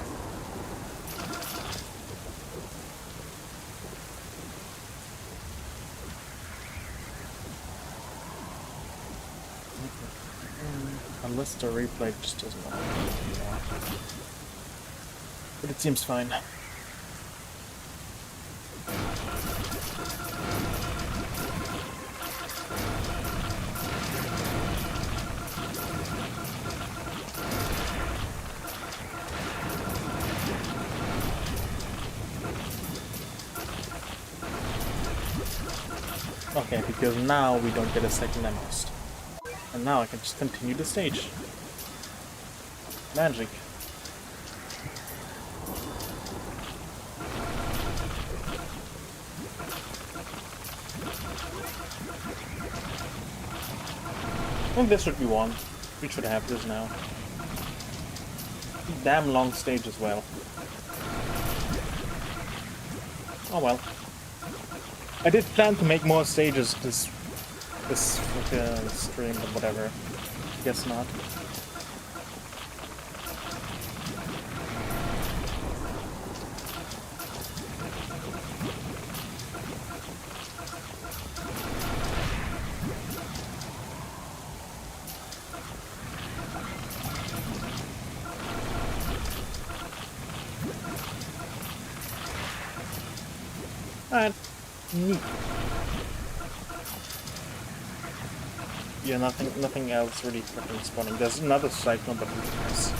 [SPEAKER 1] Unless the replay just doesn't want to anymore. But it seems fine. Okay, because now we don't get a second emost. And now I can just continue the stage. Magic. I think this should be one. We should have this now. Damn long stage as well. Oh well. I did plan to make more stages this stream, but whatever. Guess not. Alright. Neat. Yeah, nothing else really fucking spawning. There's another cyclone, but who cares?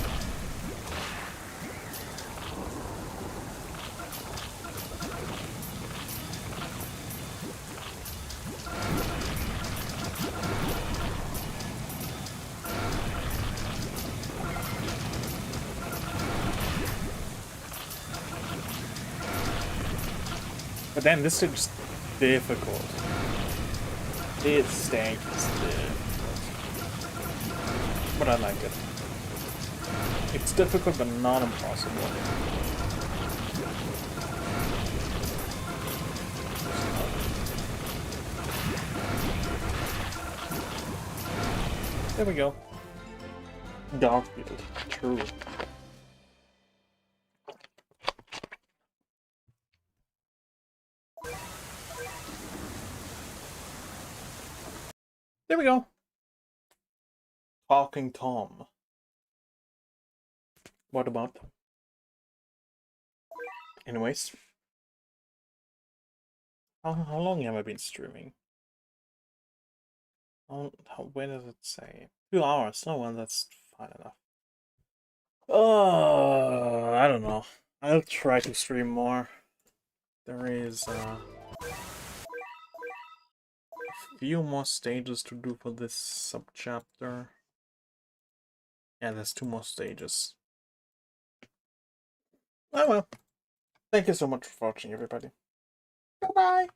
[SPEAKER 1] But then this is just difficult. This stank is difficult. But I like it. It's difficult but not impossible. There we go. Darkfield. True. There we go. Talking Tom. What about? Anyways. How long have I been streaming? When does it say? 2 hours. Oh, well, that's fine enough. I don't know. I'll try to stream more. There is a few more stages to do for this subchapter. Yeah, there's 2 more stages. Oh well. Thank you so much for watching, everybody. Bye-bye!